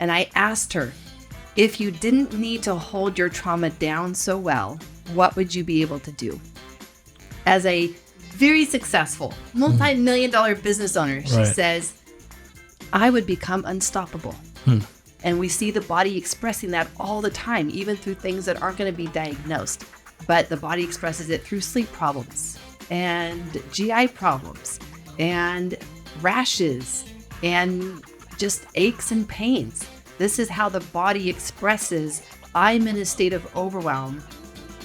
And I asked her, if you didn't need to hold your trauma down so well, what would you be able to do? As a very successful, multi-million-dollar business owner, she says, I would become unstoppable. And we see the body expressing that all the time, even through things that aren't going to be diagnosed. But the body expresses it through sleep problems and GI problems and rashes and just aches and pains. This is how the body expresses, I'm in a state of overwhelm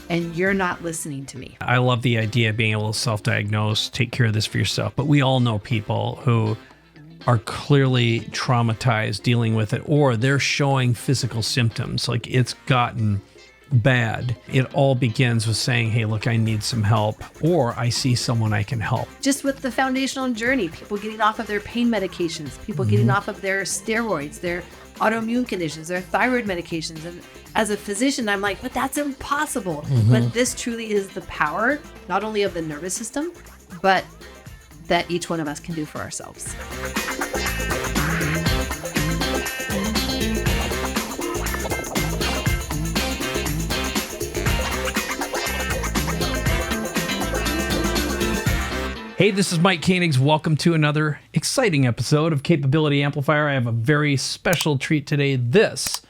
and you're not listening to me. I love the idea of being able to self-diagnose, take care of this for yourself. But we all know people who are clearly traumatized dealing with it, or they're showing physical symptoms like it's gotten bad. It all begins with saying, hey, look, I need some help, or I see someone I can help. Just with the foundational journey, people getting off of their pain medications, people getting off of their steroids, their autoimmune conditions, their thyroid medications. And as a physician, I'm like, but that's impossible. But this truly is the power, not only of the nervous system, but that each one of us can do for ourselves. Hey, this is Mike Koenigs. Welcome to another exciting episode of Capability Amplifier. I have a very special treat today. This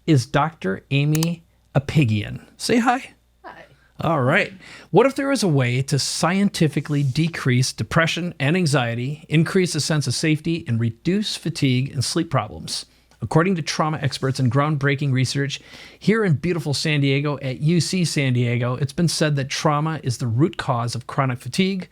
is Dr. Aimie Apigian. Say hi. Hi. All right. What if there was a way to scientifically decrease depression and anxiety, increase a sense of safety, and reduce fatigue and sleep problems? According to trauma experts and groundbreaking research here in beautiful San Diego at UC San Diego, it's been said that trauma is the root cause of chronic fatigue,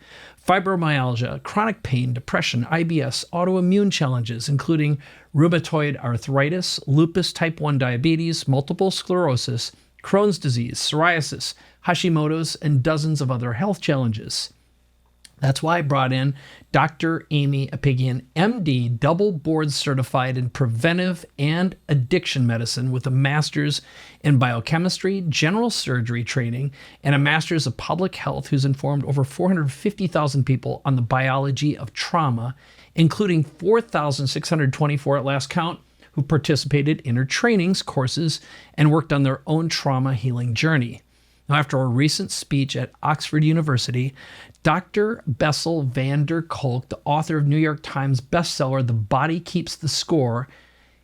fibromyalgia, chronic pain, depression, IBS, autoimmune challenges, including rheumatoid arthritis, lupus, type 1 diabetes, multiple sclerosis, Crohn's disease, psoriasis, Hashimoto's, and dozens of other health challenges. That's why I brought in Dr. Aimie Apigian, MD, double board certified in preventive and addiction medicine with a master's in biochemistry, general surgery training, and a master's of public health, who's informed over 450,000 people on the biology of trauma, including 4,624 at last count, who participated in her trainings, courses, and worked on their own trauma healing journey. Now, after a recent speech at Oxford University, Dr. Bessel van der Kolk, the author of New York Times bestseller, The Body Keeps the Score,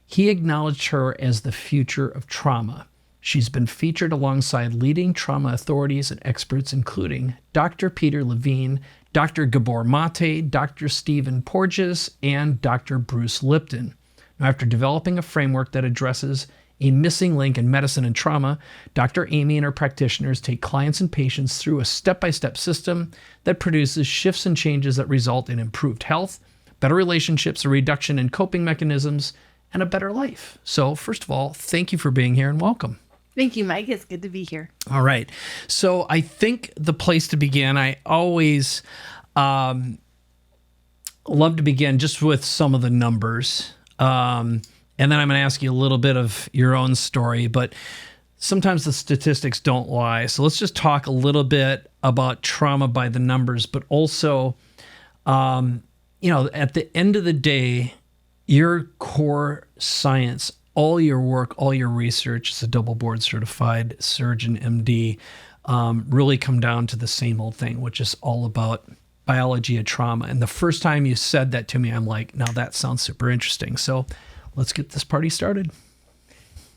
he acknowledged her as the future of trauma. She's been featured alongside leading trauma authorities and experts, including Dr. Peter Levine, Dr. Gabor Mate, Dr. Stephen Porges, and Dr. Bruce Lipton. Now, after developing a framework that addresses a missing link in medicine and trauma, Dr. Aimie and her practitioners take clients and patients through a step-by-step system that produces shifts and changes that result in improved health, better relationships, a reduction in coping mechanisms, and a better life. So first of all, thank you for being here and welcome. Thank you, Mike. It's good to be here. All right. So I think the place to begin, I always love to begin just with some of the numbers. And then I'm going to ask you a little bit of your own story, but sometimes the statistics don't lie. So let's just talk a little bit about trauma by the numbers, but also, at the end of the day, your core science, all your work, all your research as a double board certified surgeon, MD, really come down to the same old thing, which is all about biology of trauma. And the first time you said that to me, I'm like, now that sounds super interesting. So let's get this party started.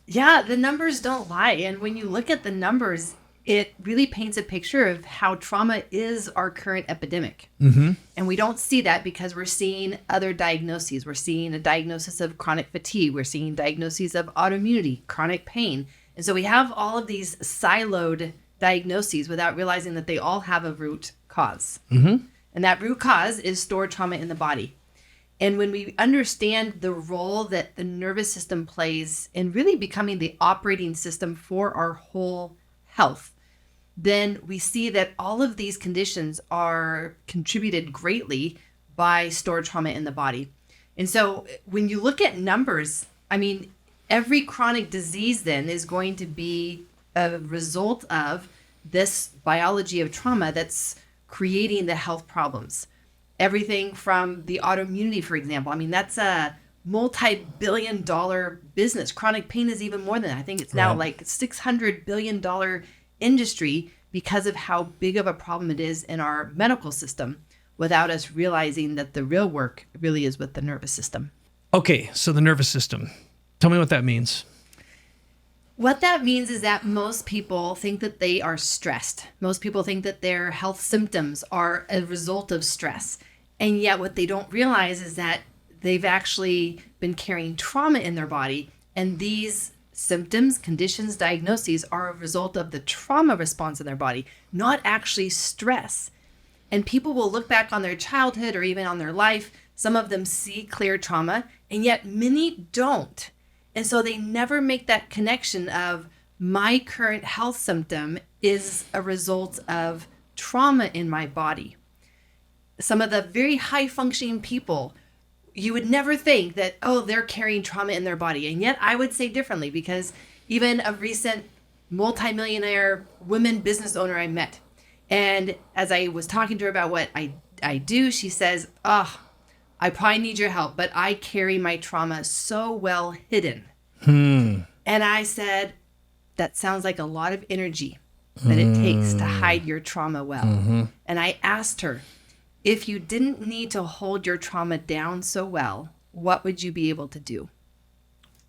Yeah, the numbers don't lie. And when you look at the numbers, it really paints a picture of how trauma is our current epidemic. And we don't see that because we're seeing other diagnoses. We're seeing a diagnosis of chronic fatigue. We're seeing diagnoses of autoimmunity, chronic pain. And so we have all of these siloed diagnoses without realizing that they all have a root cause. And that root cause is stored trauma in the body. And when we understand the role that the nervous system plays in really becoming the operating system for our whole health, then we see that all of these conditions are contributed greatly by stored trauma in the body. And so when you look at numbers, I mean, every chronic disease then is going to be a result of this biology of trauma that's creating the health problems. Everything from the autoimmunity, for example. I mean, that's a multi-billion-dollar business. Chronic pain is even more than that. I think it's now like $600 billion industry because of how big of a problem it is in our medical system, without us realizing that the real work really is with the nervous system. Okay, so the nervous system. Tell me what that means. What that means is that most people think that they are stressed. Most people think that their health symptoms are a result of stress. And yet what they don't realize is that they've actually been carrying trauma in their body. And these symptoms, conditions, diagnoses are a result of the trauma response in their body, not actually stress. And people will look back on their childhood or even on their life. Some of them see clear trauma, and yet many don't. And so they never make that connection of my current health symptom is a result of trauma in my body. Some of the very high functioning people, you would never think that, oh, they're carrying trauma in their body. And yet I would say differently, because even a recent multimillionaire women business owner I met, and as I was talking to her about what I do, she says, oh, I probably need your help, but I carry my trauma so well hidden. And I said, that sounds like a lot of energy that it takes to hide your trauma well. And I asked her, if you didn't need to hold your trauma down so well, what would you be able to do?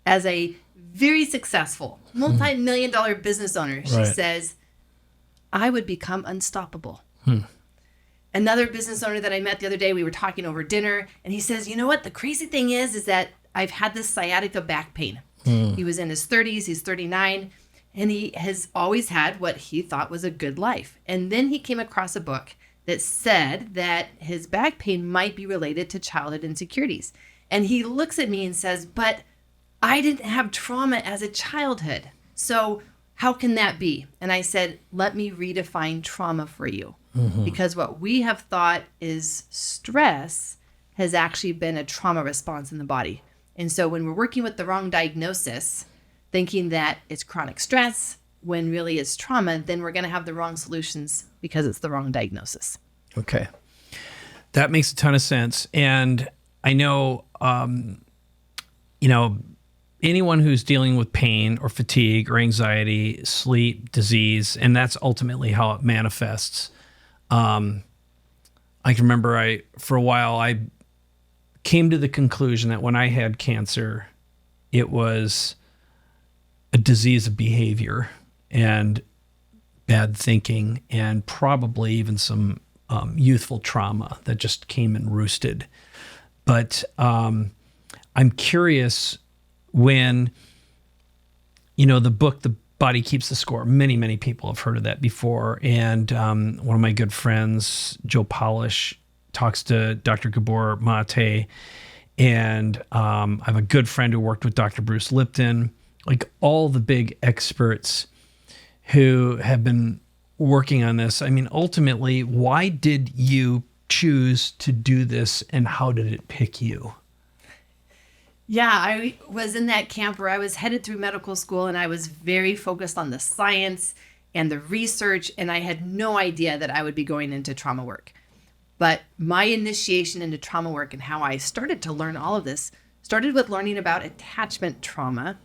As a very successful, multi-million-dollar business owner, she says, I would become unstoppable. Another business owner that I met the other day, we were talking over dinner, and he says, you know what? The crazy thing is that I've had this sciatica back pain. He was in his 30s, he's 39, and he has always had what he thought was a good life. And then he came across a book that said that his back pain might be related to childhood insecurities. And he looks at me and says, but I didn't have trauma as a childhood. So how can that be? And I said, let me redefine trauma for you. Because what we have thought is stress has actually been a trauma response in the body. And so when we're working with the wrong diagnosis, thinking that it's chronic stress, when really it's trauma, then we're going to have the wrong solutions because it's the wrong diagnosis. Okay. That makes a ton of sense. And I know, anyone who's dealing with pain or fatigue or anxiety, sleep, disease, and that's ultimately how it manifests. I can remember for a while, I came to the conclusion that when I had cancer, it was a disease of behavior and bad thinking, and probably even some youthful trauma that just came and roosted. But I'm curious, when, the book, The Body Keeps the Score, many people have heard of that before. And one of my good friends, Joe Polish, talks to Dr. Gabor Mate. And I have a good friend who worked with Dr. Bruce Lipton, like all the big experts who have been working on this. I mean, ultimately, why did you choose to do this, and how did it pick you? Yeah, I was in that camp where I was headed through medical school, and I was very focused on the science and the research, and I had no idea that I would be going into trauma work. But my initiation into trauma work and how I started to learn all of this started with learning about attachment trauma,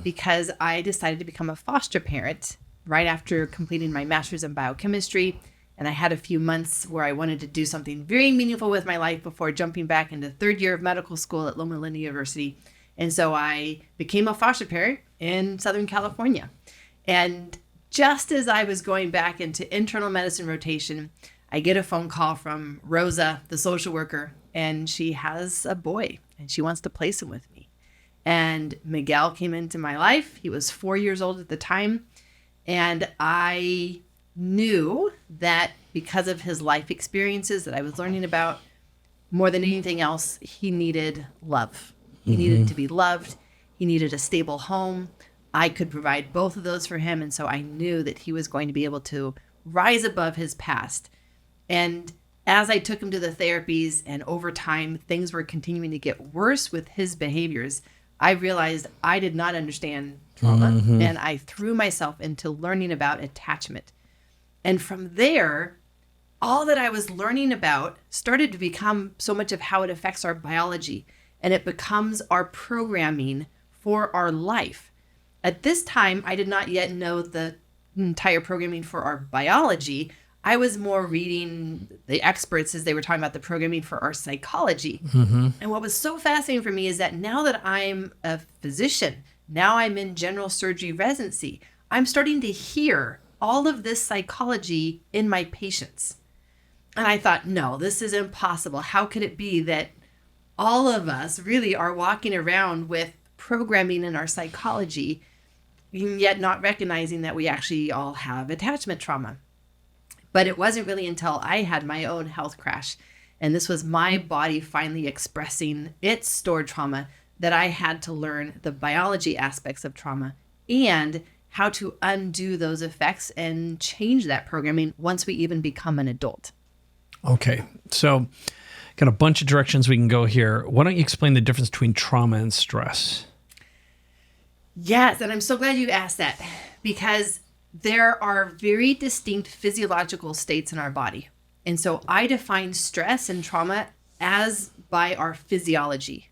because I decided to become a foster parent right after completing my master's in biochemistry. And I had a few months where I wanted to do something very meaningful with my life before jumping back into third year of medical school at Loma Linda University. And so I became a foster parent in Southern California. And just as I was going back into internal medicine rotation, I get a phone call from Rosa, the social worker, and she has a boy and she wants to place him with me. And Miguel came into my life. He was 4 years old at the time. And I knew that because of his life experiences that I was learning about, more than anything else, he needed love. He needed to be loved. He needed a stable home. I could provide both of those for him. And so I knew that he was going to be able to rise above his past. And as I took him to the therapies, and over time, things were continuing to get worse with his behaviors, I realized I did not understand trauma. And I threw myself into learning about attachment. And from there, all that I was learning about started to become so much of how it affects our biology and it becomes our programming for our life. At this time, I did not yet know the entire programming for our biology. I was more reading the experts as they were talking about the programming for our psychology. And what was so fascinating for me is that now that I'm a physician, now I'm in general surgery residency, I'm starting to hear all of this psychology in my patients. And I thought, no, this is impossible. How could it be that all of us really are walking around with programming in our psychology, yet not recognizing that we actually all have attachment trauma? But it wasn't really until I had my own health crash, and this was my body finally expressing its stored trauma, that I had to learn the biology aspects of trauma and how to undo those effects and change that programming once we even become an adult. Okay, so got a bunch of directions we can go here. Why don't you explain the difference between trauma and stress? Yes, and I'm so glad you asked that, because there are very distinct physiological states in our body. And so I define stress and trauma as by our physiology.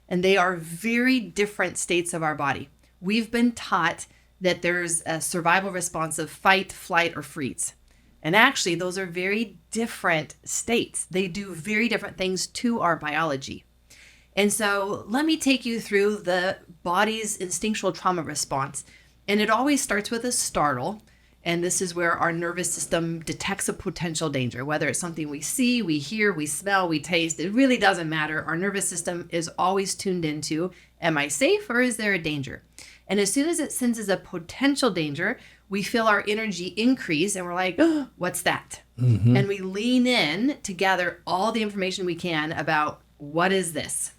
And they are very different states of our body. We've been taught that there's a survival response of fight, flight, or freeze. And actually, those are very different states. They do very different things to our biology. And so let me take you through the body's instinctual trauma response. And it always starts with a startle. And this is where our nervous system detects a potential danger, whether it's something we see, we hear, we smell, we taste. It really doesn't matter. Our nervous system is always tuned into, am I safe or is there a danger? And as soon as it senses a potential danger, we feel our energy increase and we're like, oh, what's that? And we lean in to gather all the information we can about what is this?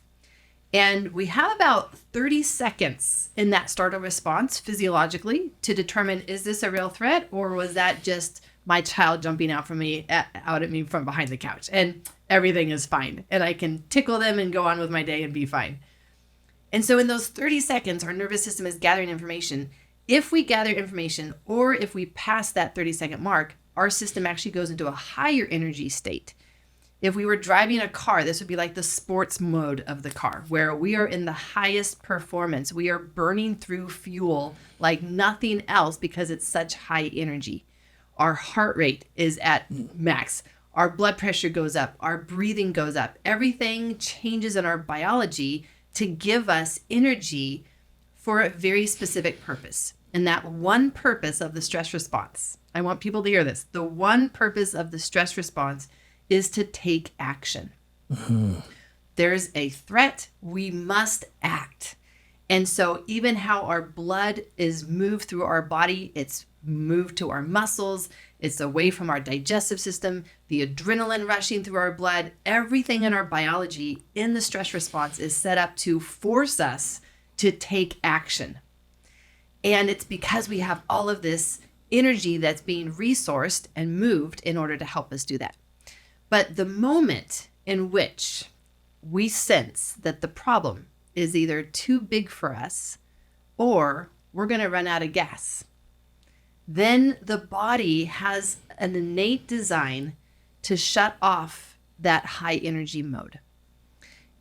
And we have about 30 seconds in that startle response physiologically to determine, is this a real threat, or was that just my child jumping out at me from behind the couch? And everything is fine. And I can tickle them and go on with my day and be fine. And so in those 30 seconds, our nervous system is gathering information. If we gather information, or if we pass that 30-second mark, our system actually goes into a higher energy state. If we were driving a car, this would be like the sports mode of the car, where we are in the highest performance. We are burning through fuel like nothing else because it's such high energy. Our heart rate is at max. Our blood pressure goes up. Our breathing goes up. Everything changes in our biology to give us energy for a very specific purpose. And that one purpose of the stress response, I want people to hear this, the one purpose of the stress response is to take action. There's a threat, we must act. And so even how our blood is moved through our body, it's moved to our muscles, it's away from our digestive system, the adrenaline rushing through our blood, everything in our biology in the stress response is set up to force us to take action. And it's because we have all of this energy that's being resourced and moved in order to help us do that. But the moment in which we sense that the problem is either too big for us or we're going to run out of gas, then the body has an innate design to shut off that high energy mode.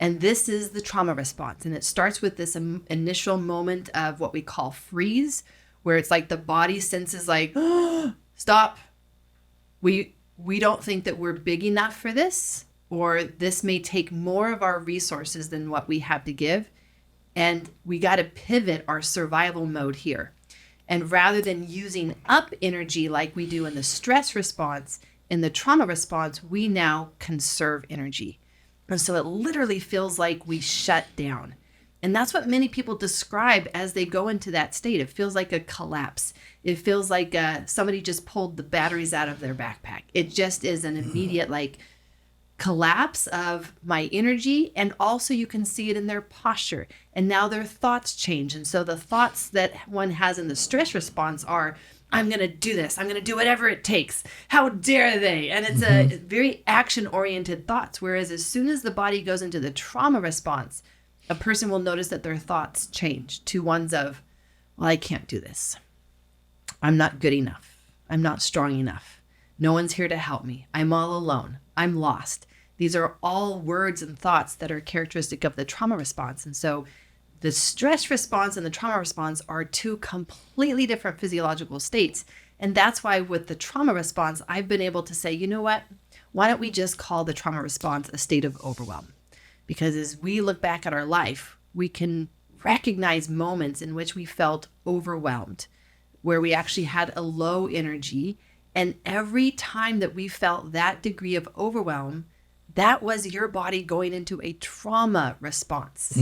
And this is the trauma response. And it starts with this initial moment of what we call freeze, where it's like the body senses like, oh, stop. We don't think that we're big enough for this, or this may take more of our resources than what we have to give. And we got to pivot our survival mode here. And rather than using up energy like we do in the stress response, in the trauma response, we now conserve energy. And so it literally feels like we shut down. And that's what many people describe as they go into that state. It feels like a collapse. It feels like somebody just pulled the batteries out of their backpack. It just is an immediate collapse of my energy. And also you can see it in their posture. And now their thoughts change. And so the thoughts that one has in the stress response are, I'm going to do this. I'm going to do whatever it takes. How dare they? And it's a very action-oriented thoughts. Whereas as soon as the body goes into the trauma response, a person will notice that their thoughts change to ones of, well, I can't do this. I'm not good enough. I'm not strong enough. No one's here to help me. I'm all alone. I'm lost. These are all words and thoughts that are characteristic of the trauma response. And so the stress response and the trauma response are two completely different physiological states. And that's why with the trauma response, I've been able to say, you know what? Why don't we just call the trauma response a state of overwhelm? Because as we look back at our life, we can recognize moments in which we felt overwhelmed, where we actually had a low energy. And every time that we felt that degree of overwhelm, that was your body going into a trauma response,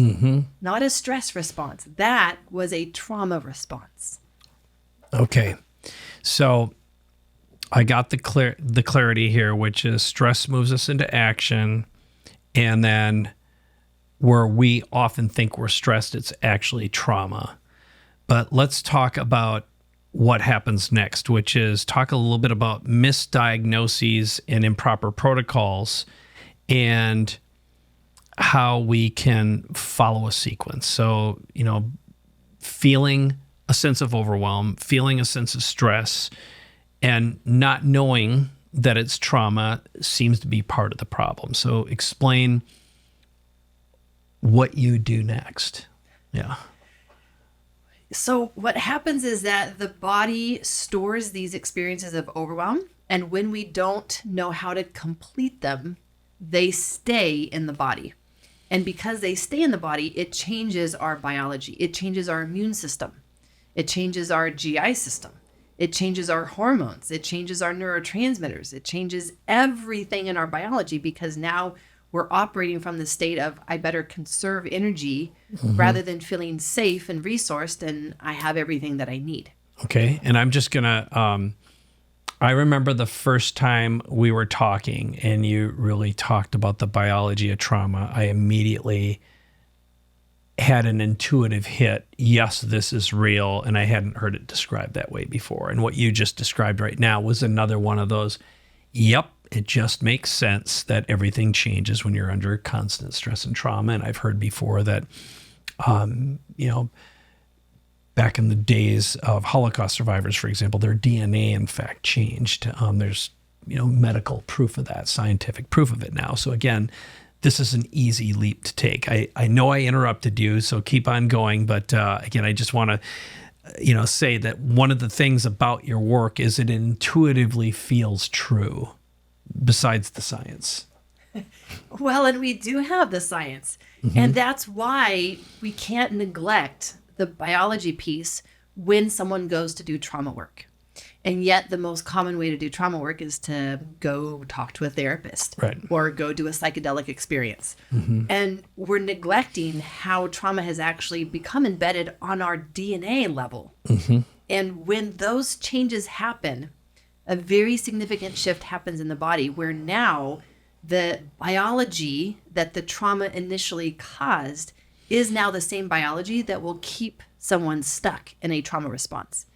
not a stress response. That was a trauma response. Okay. So I got the clarity here, which is stress moves us into action. And then where we often think we're stressed, it's actually trauma. But let's talk about what happens next, which is talk a little bit about misdiagnoses and improper protocols and how we can follow a sequence. So, feeling a sense of overwhelm, feeling a sense of stress, and not knowing that it's trauma seems to be part of the problem. So explain what you do next. Yeah. So what happens is that the body stores these experiences of overwhelm, and when we don't know how to complete them, they stay in the body. And because they stay in the body, it changes our biology. It changes our immune system. It changes our GI system. It changes our hormones. It changes our neurotransmitters. It changes everything in our biology, because now we're operating from the state of, I better conserve energy rather than feeling safe and resourced and I have everything that I need. Okay. And I'm just going to, I remember the first time we were talking and you really talked about the biology of trauma. I immediately had an intuitive hit. Yes, this is real. And I hadn't heard it described that way before. And what you just described right now was another one of those, yep, it just makes sense that everything changes when you're under constant stress and trauma. And I've heard before that, back in the days of Holocaust survivors, for example, their DNA, in fact, changed. There's, medical proof of that, scientific proof of it now. So again, this is an easy leap to take. I know I interrupted you, so keep on going. But again, I just want to, say that one of the things about your work is it intuitively feels true, besides the science. Well, and we do have the science. And that's why we can't neglect the biology piece when someone goes to do trauma work. And yet the most common way to do trauma work is to go talk to a therapist, right, or go do a psychedelic experience. And we're neglecting how trauma has actually become embedded on our DNA level. And when those changes happen, a very significant shift happens in the body, where now the biology that the trauma initially caused is now the same biology that will keep someone stuck in a trauma response.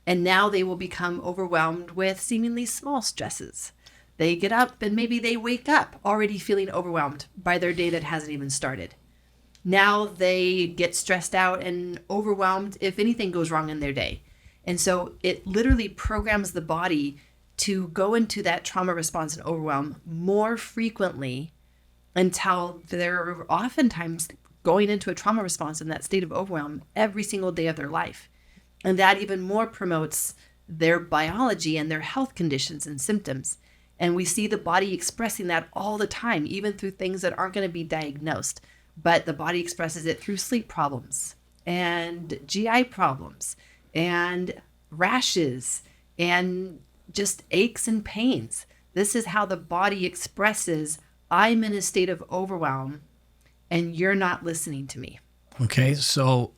And now they will become overwhelmed with seemingly small stresses. They get up and maybe they wake up already feeling overwhelmed by their day that hasn't even started. Now they get stressed out and overwhelmed if anything goes wrong in their day. And so it literally programs the body to go into that trauma response and overwhelm more frequently until they're oftentimes going into a trauma response in that state of overwhelm every single day of their life. And that even more promotes their biology and their health conditions and symptoms. And we see the body expressing that all the time, even through things that aren't going to be diagnosed. But the body expresses it through sleep problems and GI problems and rashes and just aches and pains. This is how the body expresses, I'm in a state of overwhelm and you're not listening to me. Okay, so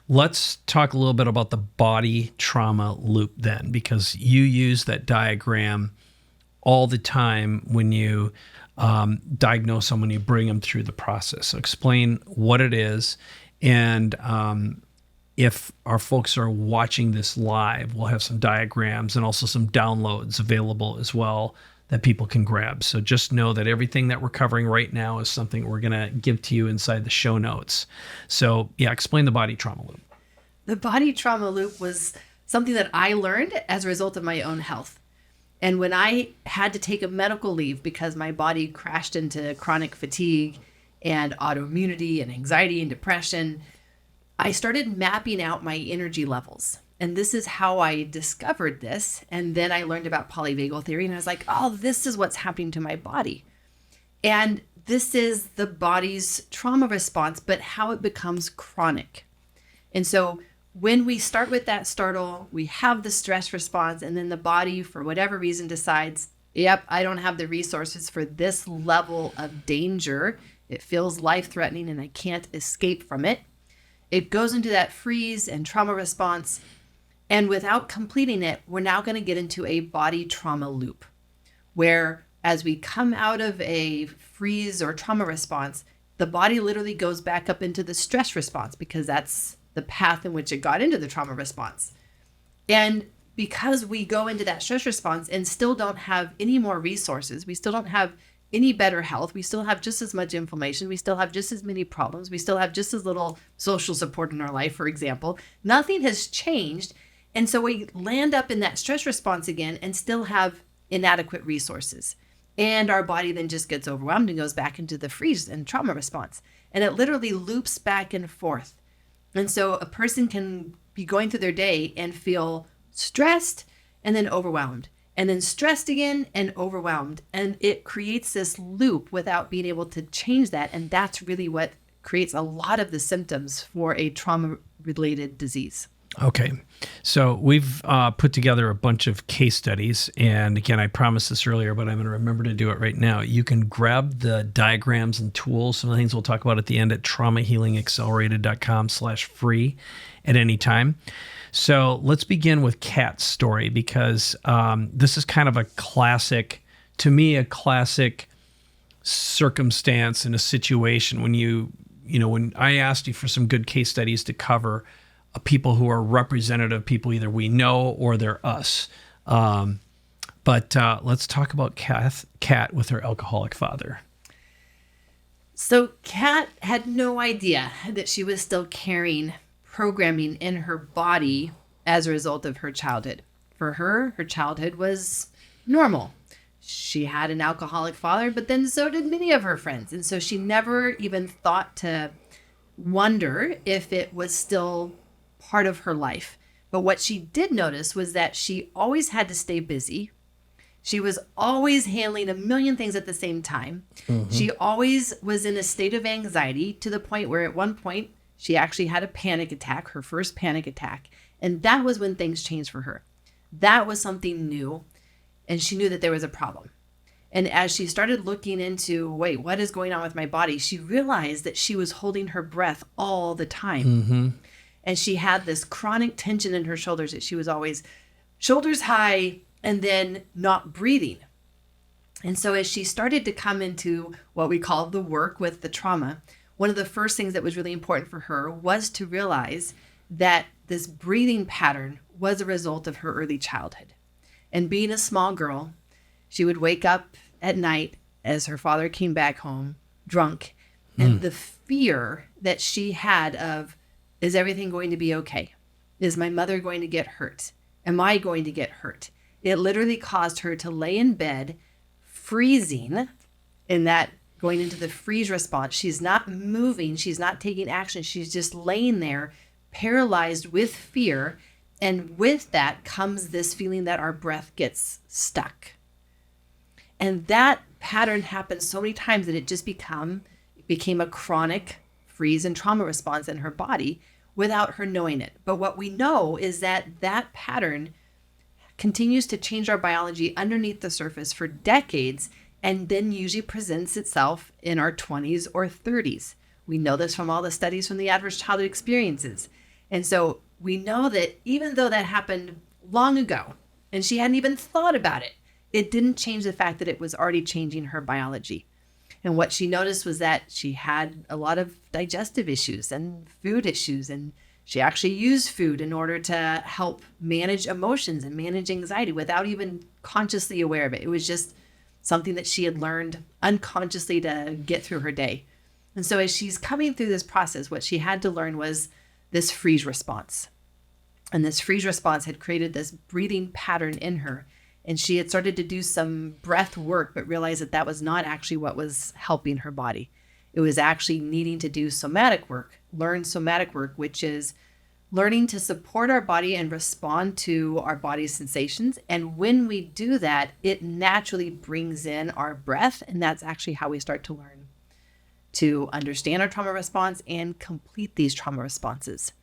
let's talk a little bit about the body trauma loop then, because you use that diagram all the time when you diagnose someone, you bring them through the process. So explain what it is. And if our folks are watching this live, we'll have some diagrams and also some downloads available as well that people can grab. So just know that everything that we're covering right now is something we're going to give to you inside the show notes. So yeah, explain the body trauma loop. The body trauma loop was something that I learned as a result of my own health. And when I had to take a medical leave because my body crashed into chronic fatigue and autoimmunity and anxiety and depression, I started mapping out my energy levels. And this is how I discovered this. And then I learned about polyvagal theory, and I was like, oh, this is what's happening to my body. And this is the body's trauma response, but how it becomes chronic. And so when we start with that startle, we have the stress response, and then the body, for whatever reason, decides, yep, I don't have the resources for this level of danger. It feels life-threatening and I can't escape from it. It goes into that freeze and trauma response. And without completing it, we're now going to get into a body trauma loop where as we come out of a freeze or trauma response, the body literally goes back up into the stress response because that's the path in which it got into the trauma response. And because we go into that stress response and still don't have any more resources, we still don't have any better health, we still have just as much inflammation, we still have just as many problems, we still have just as little social support in our life, for example. Nothing has changed. And so we land up in that stress response again and still have inadequate resources. And our body then just gets overwhelmed and goes back into the freeze and trauma response. And it literally loops back and forth. And so a person can be going through their day and feel stressed and then overwhelmed, and then stressed again and overwhelmed. And it creates this loop without being able to change that. And that's really what creates a lot of the symptoms for a trauma-related disease. Okay. So we've put together a bunch of case studies. And again, I promised this earlier, but I'm going to remember to do it right now. You can grab the diagrams and tools, some of the things we'll talk about at the end at traumahealingaccelerated.com/free at any time. So let's begin with Kat's story because this is kind of a classic, to me, a classic circumstance in a situation when when I asked you for some good case studies to cover people who are representative people either we know or they're us. But let's talk about Kat with her alcoholic father. So Kat had no idea that she was still carrying programming in her body as a result of her childhood. For her childhood was normal. She had an alcoholic father, but then so did many of her friends. And so she never even thought to wonder if it was still part of her life. But what she did notice was that she always had to stay busy. She was always handling a million things at the same time. Mm-hmm. She always was in a state of anxiety to the point where at one point she actually had a panic attack, her first panic attack. And that was when things changed for her. That was something new. And she knew that there was a problem. And as she started looking into, wait, what is going on with my body? She realized that she was holding her breath all the time. Mm-hmm. And she had this chronic tension in her shoulders that she was always shoulders high and then not breathing. And so as she started to come into what we call the work with the trauma, one of the first things that was really important for her was to realize that this breathing pattern was a result of her early childhood. And being a small girl, she would wake up at night as her father came back home drunk. And the fear that she had of, is everything going to be okay? Is my mother going to get hurt? Am I going to get hurt? It literally caused her to lay in bed, freezing, in that going into the freeze response. She's not moving. She's not taking action. She's just laying there, paralyzed with fear. And with that comes this feeling that our breath gets stuck. And that pattern happened so many times that it just became a chronic freeze and trauma response in her body without her knowing it. But what we know is that that pattern continues to change our biology underneath the surface for decades and then usually presents itself in our 20s or 30s. We know this from all the studies from the adverse childhood experiences. And so we know that even though that happened long ago and she hadn't even thought about it, it didn't change the fact that it was already changing her biology. And what she noticed was that she had a lot of digestive issues and food issues, and she actually used food in order to help manage emotions and manage anxiety without even consciously aware of it. It was just something that she had learned unconsciously to get through her day. And so as she's coming through this process, what she had to learn was this freeze response. And this freeze response had created this breathing pattern in her. And she had started to do some breath work, but realized that that was not actually what was helping her body. It was actually needing to do somatic work, learn somatic work, which is learning to support our body and respond to our body's sensations. And when we do that, it naturally brings in our breath. And that's actually how we start to learn to understand our trauma response and complete these trauma responses.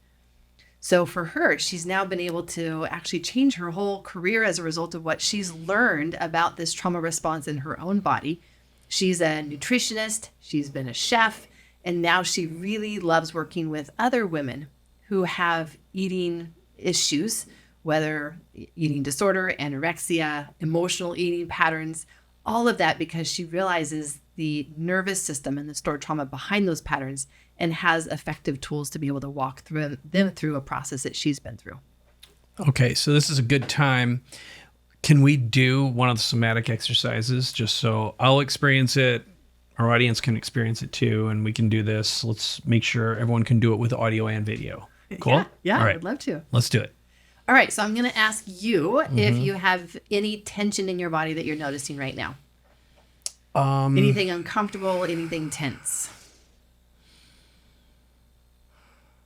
So for her, she's now been able to actually change her whole career as a result of what she's learned about this trauma response in her own body. She's a nutritionist, she's been a chef, and now she really loves working with other women who have eating issues, whether eating disorder, anorexia, emotional eating patterns, all of that because she realizes the nervous system and the stored trauma behind those patterns and has effective tools to be able to walk through them through a process that she's been through. Okay, so this is a good time. Can we do one of the somatic exercises just so I'll experience it, our audience can experience it too, and we can do this. Let's make sure everyone can do it with audio and video. Cool? Yeah, All right. I'd love to. Let's do it. All right, so I'm going to ask you if you have any tension in your body that you're noticing right now. Anything uncomfortable, anything tense?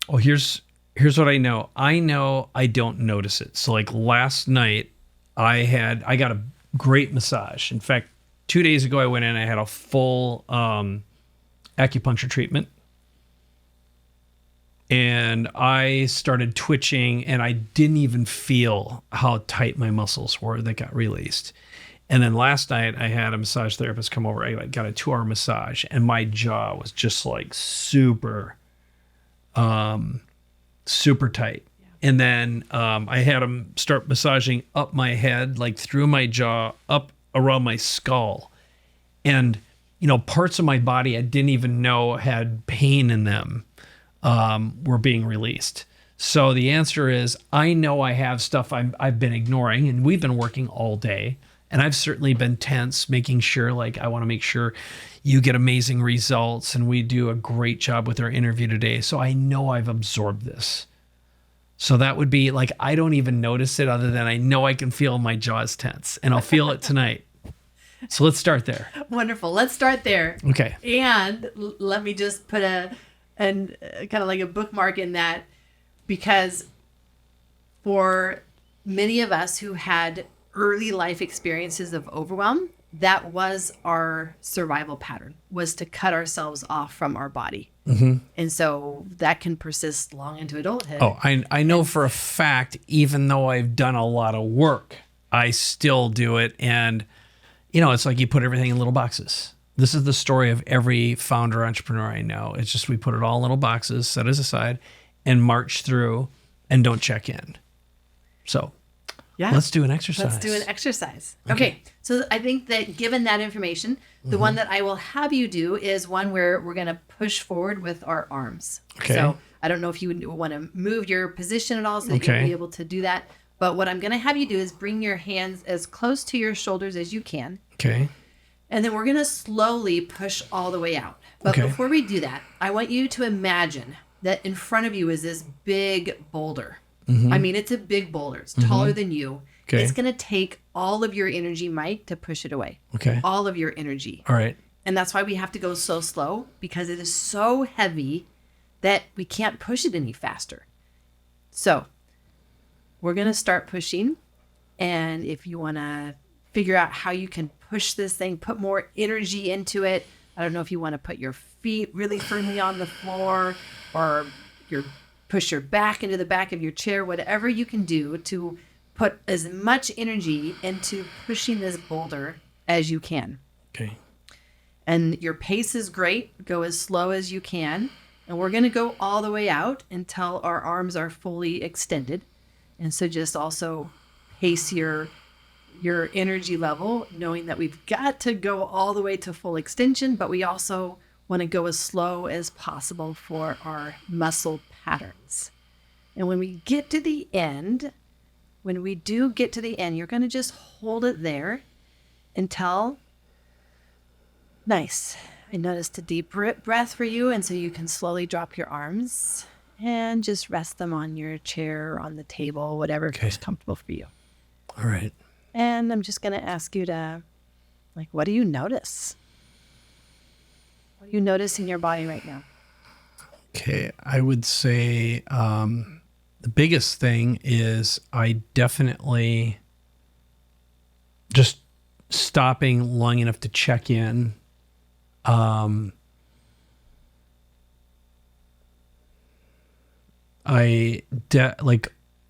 Oh, here's what I know. I know I don't notice it. So like last night, I got a great massage. In fact, 2 days ago, I went in, I had a full acupuncture treatment. And I started twitching and I didn't even feel how tight my muscles were that got released. And then last night I had a massage therapist come over. I got a 2-hour massage and my jaw was just like super tight. Yeah. And then I had him start massaging up my head, like through my jaw, up around my skull. And, parts of my body I didn't even know had pain in them were being released. So the answer is, I know I have stuff I've been ignoring, and we've been working all day. And I've certainly been tense, making sure, I want to make sure you get amazing results, and we do a great job with our interview today. So I know I've absorbed this. So that would be I don't even notice it other than I know I can feel my jaws tense, and I'll feel it tonight. So let's start there. Wonderful. Let's start there. Okay. And let me just put kind of like a bookmark in that, because for many of us who had early life experiences of overwhelm, that was our survival pattern, was to cut ourselves off from our body. Mm-hmm. And so that can persist long into adulthood. Oh, I know for a fact, even though I've done a lot of work, I still do it. And, it's like you put everything in little boxes. This is the story of every founder entrepreneur I know. It's just we put it all in little boxes, set it aside, and march through and don't check in. So yeah, let's do an exercise. Okay. So I think that given that information, the one that I will have you do is one where we're going to push forward with our arms. Okay. So I don't know if you want to move your position at all so that you'll be able to do that. But what I'm going to have you do is bring your hands as close to your shoulders as you can. Okay. And then we're going to slowly push all the way out. But before we do that, I want you to imagine that in front of you is this big boulder. Mm-hmm. I mean, it's a big boulder. It's taller than you. Okay. It's going to take all of your energy, Mike, to push it away. Okay. All of your energy. All right. And that's why we have to go so slow, because it is so heavy that we can't push it any faster. So we're going to start pushing. And if you want to figure out how you can push this thing, put more energy into it. I don't know if you want to put your feet really firmly on the floor or push your back into the back of your chair, whatever you can do to put as much energy into pushing this boulder as you can. Okay. And your pace is great. Go as slow as you can. And we're going to go all the way out until our arms are fully extended. And so just also pace your energy level, knowing that we've got to go all the way to full extension, but we also want to go as slow as possible for our muscle patterns. And when we get to the end, you're going to just hold it there until, nice. I noticed a deep breath for you, and so you can slowly drop your arms and just rest them on your chair or on the table, whatever feels comfortable for you. All right. And I'm just going to ask you to, what do you notice? What do you notice in your body right now? Okay, I would say the biggest thing is I definitely just stopping long enough to check in.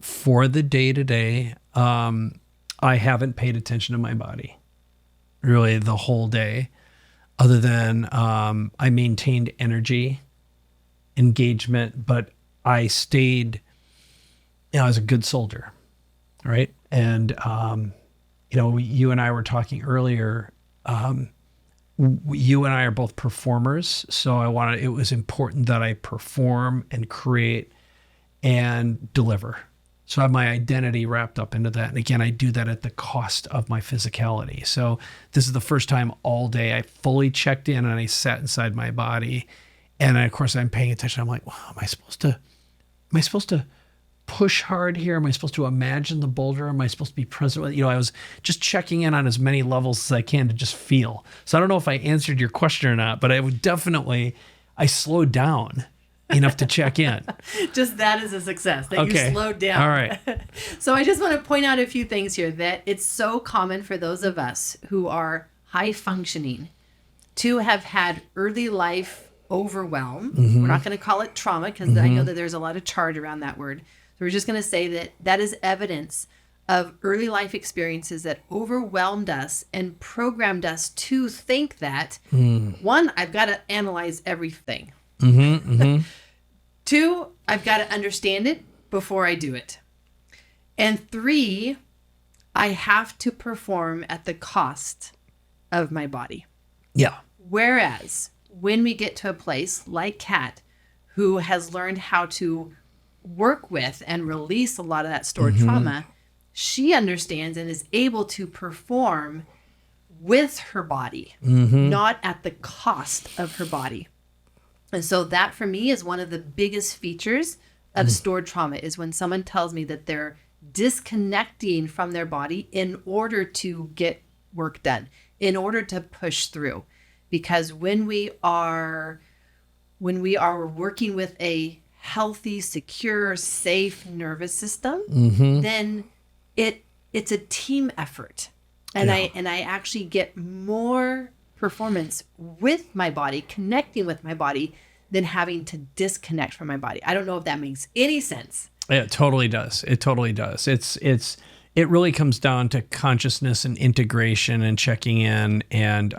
For the day-to-day, I haven't paid attention to my body really the whole day, other than I maintained energy, engagement, but I stayed, I was a good soldier, right? And, you and I were talking earlier, you and I are both performers. So it was important that I perform and create and deliver. So I have my identity wrapped up into that. And again, I do that at the cost of my physicality. So this is the first time all day I fully checked in and I sat inside my body. And of course I'm paying attention. I'm like, wow, am I supposed to push hard here? Am I supposed to imagine the boulder? Am I supposed to be present with, I was just checking in on as many levels as I can to just feel. So I don't know if I answered your question or not, but I slowed down enough to check in. Just that is a success, that you slowed down. All right. So I just want to point out a few things here, that it's so common for those of us who are high functioning to have had early life overwhelm. We're not going to call it trauma because I know that there's a lot of charge around that word. So we're just going to say that is evidence of early life experiences that overwhelmed us and programmed us to think that, one, I've got to analyze everything. Two, I've got to understand it before I do it. And three, I have to perform at the cost of my body. Yeah. Whereas when we get to a place like Kat, who has learned how to work with and release a lot of that stored trauma, she understands and is able to perform with her body, not at the cost of her body. And so that for me is one of the biggest features of stored trauma, is when someone tells me that they're disconnecting from their body in order to get work done, in order to push through. Because when we are working with a healthy, secure, safe nervous system, then it's a team effort. And I actually get more performance with my body, connecting with my body, than having to disconnect from my body. I don't know if that makes any sense. It totally does. It totally does. It really comes down to consciousness and integration and checking in. And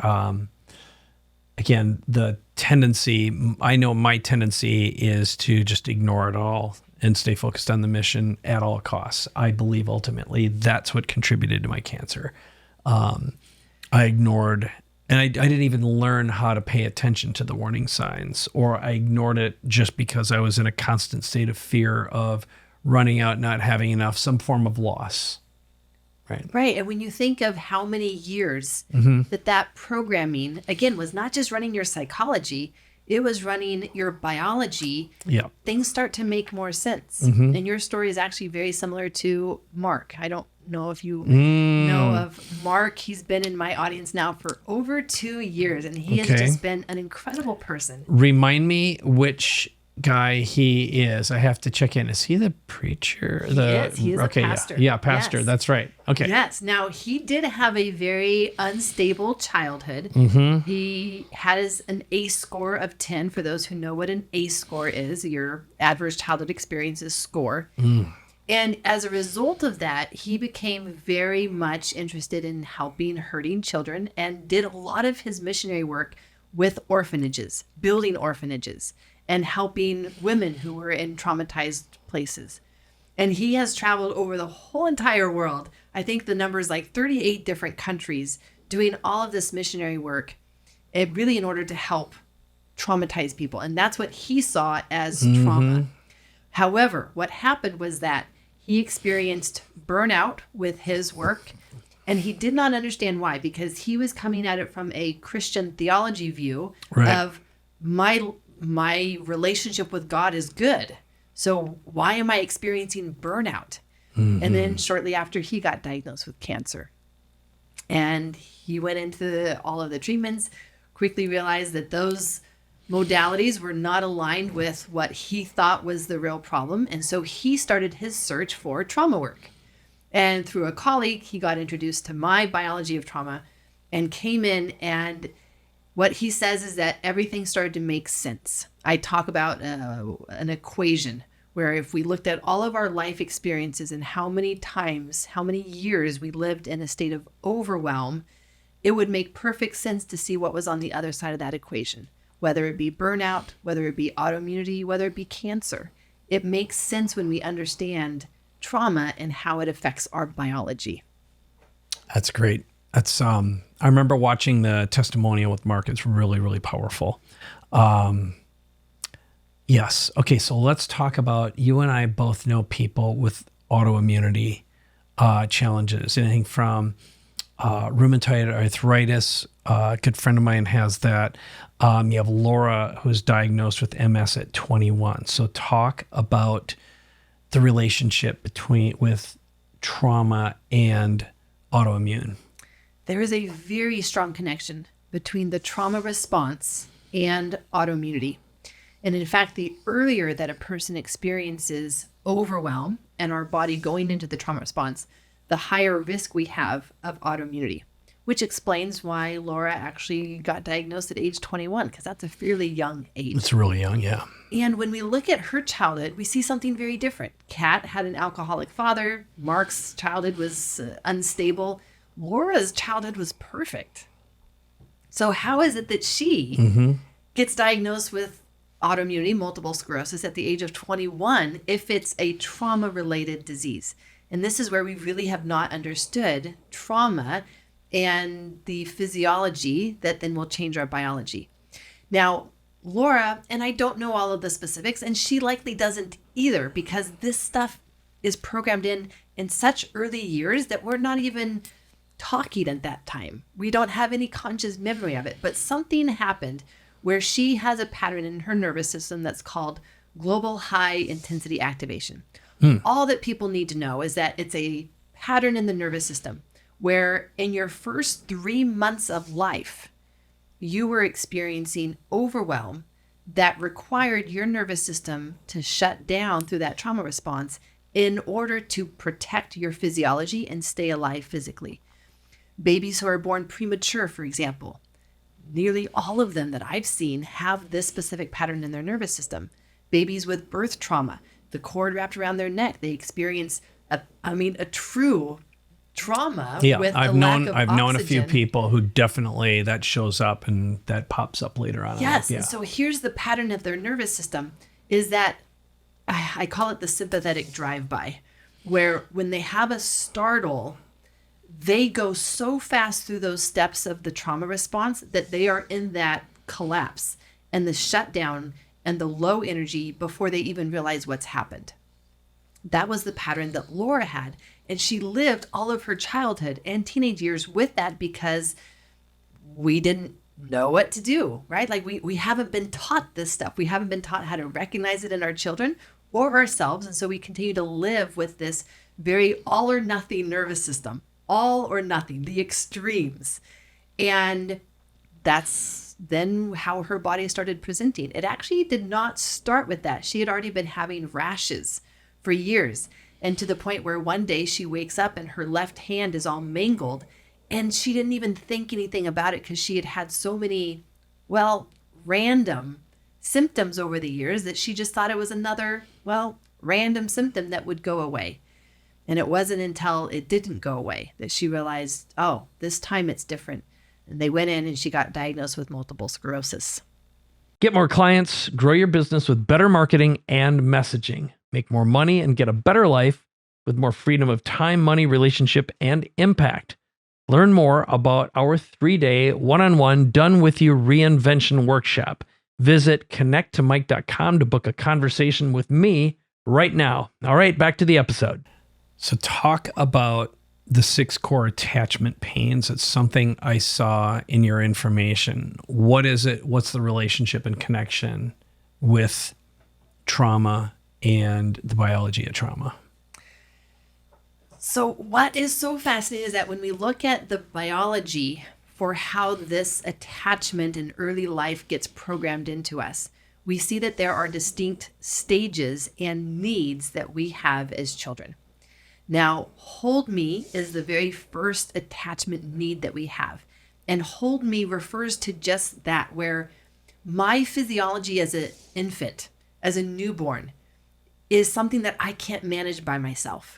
again, I know my tendency is to just ignore it all and stay focused on the mission at all costs. I believe ultimately that's what contributed to my cancer. I ignored, and I didn't even learn how to pay attention to the warning signs, or I ignored it just because I was in a constant state of fear of running out, not having enough, some form of loss. Right. And when you think of how many years that programming, again, was not just running your psychology, it was running your biology, things start to make more sense. And your story is actually very similar to Mark. I don't know if you know of Mark. He's been in my audience now for over 2 years, and he has just been an incredible person. Remind me which guy he is. I have to check in. Is he the preacher? He is a pastor. Yeah, pastor. Yes. That's right. Okay. Yes. Now, he did have a very unstable childhood. He has an ACE score of 10. For those who know what an ACE score is, your adverse childhood experiences score. And as a result of that, he became very much interested in helping hurting children and did a lot of his missionary work with orphanages, building orphanages, and helping women who were in traumatized places. And he has traveled over the whole entire world. I think the number is like 38 different countries, doing all of this missionary work, really in order to help traumatize people. And that's what he saw as trauma. However, what happened was that he experienced burnout with his work, and he did not understand why, because he was coming at it from a Christian theology view of my relationship with God is good. So why am I experiencing burnout? And then shortly after, he got diagnosed with cancer. And he went into all of the treatments, quickly realized that those modalities were not aligned with what he thought was the real problem. And so he started his search for trauma work. And through a colleague, he got introduced to my biology of trauma and came in, and what he says is that everything started to make sense. I talk about an equation where if we looked at all of our life experiences and how many times, how many years we lived in a state of overwhelm, it would make perfect sense to see what was on the other side of that equation, whether it be burnout, whether it be autoimmunity, whether it be cancer. It makes sense when we understand trauma and how it affects our biology. That's great. That's I remember watching the testimonial with Mark. It's really, really powerful. Yes. Okay. So let's talk about, you and I both know people with autoimmunity challenges, anything from rheumatoid arthritis. A good friend of mine has that. You have Laura, who's diagnosed with MS at 21. So talk about the relationship with trauma and autoimmune. There is a very strong connection between the trauma response and autoimmunity. And in fact, the earlier that a person experiences overwhelm and our body going into the trauma response, the higher risk we have of autoimmunity, which explains why Laura actually got diagnosed at age 21, because that's a fairly young age. It's really young, yeah. And when we look at her childhood, we see something very different. Kat had an alcoholic father. Mark's childhood was unstable. Laura's childhood was perfect. So how is it that she gets diagnosed with autoimmunity, multiple sclerosis, at the age of 21 if it's a trauma-related disease? And this is where we really have not understood trauma and the physiology that then will change our biology. Now, Laura, and I don't know all of the specifics, and she likely doesn't either, because this stuff is programmed in such early years that we're not even talking at that time. We don't have any conscious memory of it, but something happened where she has a pattern in her nervous system that's called global high intensity activation. All that people need to know is that it's a pattern in the nervous system where in your first 3 months of life, you were experiencing overwhelm that required your nervous system to shut down through that trauma response in order to protect your physiology and stay alive physically. Babies who are born premature, for example, nearly all of them that I've seen have this specific pattern in their nervous system. Babies with birth trauma, the cord wrapped around their neck, they experience a true trauma with I've the lack of I've known a few oxygen. people who definitely that shows up and that pops up later on. Yes. Yeah. And so here's the pattern of their nervous system is that I call it the sympathetic drive-by, where when they have a startle, they go so fast through those steps of the trauma response that they are in that collapse and the shutdown and the low energy before they even realize what's happened. That was the pattern that Laura had. And she lived all of her childhood and teenage years with that because we didn't know what to do, right? Like we haven't been taught this stuff. We haven't been taught how to recognize it in our children or ourselves. And so we continue to live with this very all or nothing nervous system, all or nothing, the extremes. And that's then how her body started presenting. It actually did not start with that. She had already been having rashes for years. And to the point where one day she wakes up and her left hand is all mangled. And she didn't even think anything about it because she had had so many, random symptoms over the years that she just thought it was another, random symptom that would go away. And it wasn't until it didn't go away that she realized, oh, this time it's different. And they went in and she got diagnosed with multiple sclerosis. Get more clients, grow your business with better marketing and messaging. Make more money and get a better life with more freedom of time, money, relationship, and impact. Learn more about our 3-day one-on-one done with you reinvention workshop. Visit connecttomike.com to book a conversation with me right now. All right, back to the episode. So talk about the 6 core attachment pains. It's something I saw in your information. What is it? What's the relationship and connection with trauma and the biology of trauma? So what is so fascinating is that when we look at the biology for how this attachment in early life gets programmed into us, we see that there are distinct stages and needs that we have as children. Now, hold me is the very first attachment need that we have. And hold me refers to just that, where my physiology as an infant, as a newborn, is something that I can't manage by myself.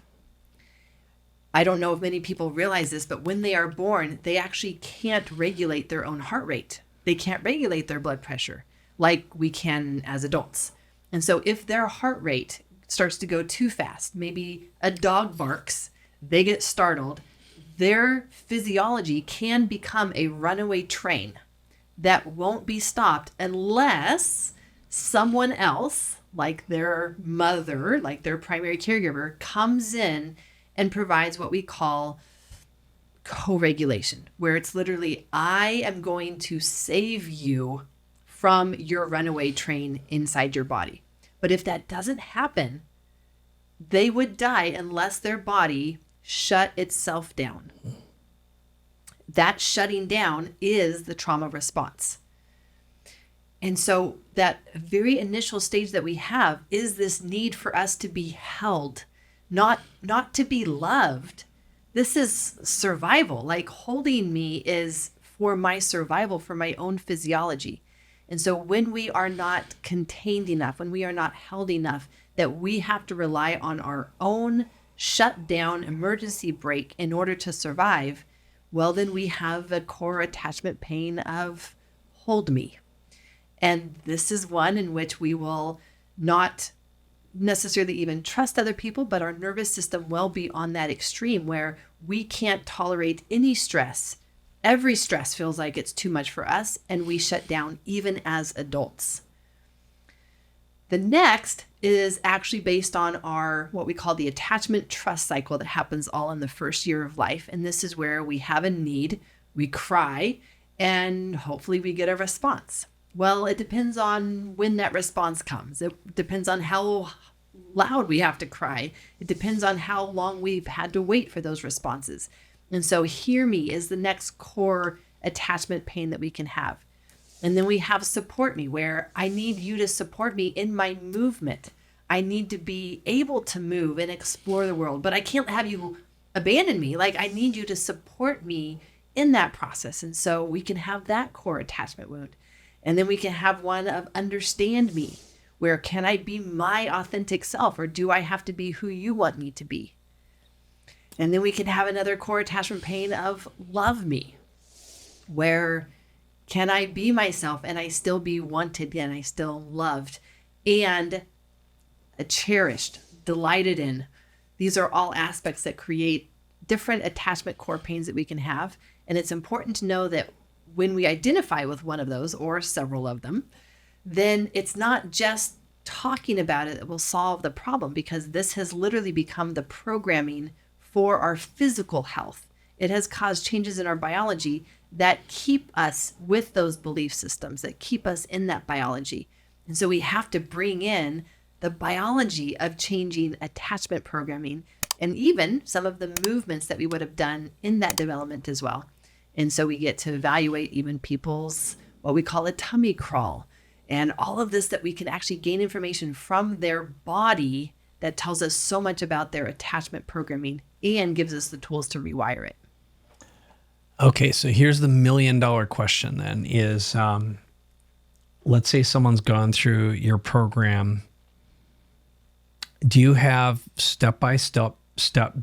I don't know if many people realize this, but when they are born, they actually can't regulate their own heart rate. They can't regulate their blood pressure like we can as adults. And so if their heart rate starts to go too fast, maybe a dog barks, they get startled, their physiology can become a runaway train that won't be stopped unless someone else, like their mother, like their primary caregiver, comes in and provides what we call co-regulation, where it's literally, I am going to save you from your runaway train inside your body. But if that doesn't happen, they would die unless their body shut itself down. That shutting down is the trauma response. And so that very initial stage that we have is this need for us to be held, not to be loved. This is survival. Like, holding me is for my survival, for my own physiology. And so when we are not contained enough, when we are not held enough, that we have to rely on our own shutdown emergency brake in order to survive, well, then we have a core attachment pain of hold me. And this is one in which we will not necessarily even trust other people, but our nervous system will be on that extreme where we can't tolerate any stress. Every stress feels like it's too much for us, and we shut down even as adults. The next is actually based on our, what we call the attachment trust cycle that happens all in the first year of life. And this is where we have a need, we cry, and hopefully we get a response. Well, it depends on when that response comes. It depends on how loud we have to cry. It depends on how long we've had to wait for those responses. And so hear me is the next core attachment pain that we can have. And then we have support me, where I need you to support me in my movement. I need to be able to move and explore the world, but I can't have you abandon me. Like, I need you to support me in that process. And so we can have that core attachment wound. And then we can have one of understand me, where can I be my authentic self, or do I have to be who you want me to be? And then we can have another core attachment pain of love me, where can I be myself and I still be wanted and I still loved and cherished, delighted in. These are all aspects that create different attachment core pains that we can have. And it's important to know that when we identify with one of those or several of them, then it's not just talking about it that will solve the problem, because this has literally become the programming for our physical health. It has caused changes in our biology that keep us with those belief systems, that keep us in that biology. And so we have to bring in the biology of changing attachment programming and even some of the movements that we would have done in that development as well. And so we get to evaluate even people's, what we call a tummy crawl, and all of this, that we can actually gain information from their body that tells us so much about their attachment programming and gives us the tools to rewire it. Okay, so here's the $1 million question then is, let's say someone's gone through your program. Do you have step-by-step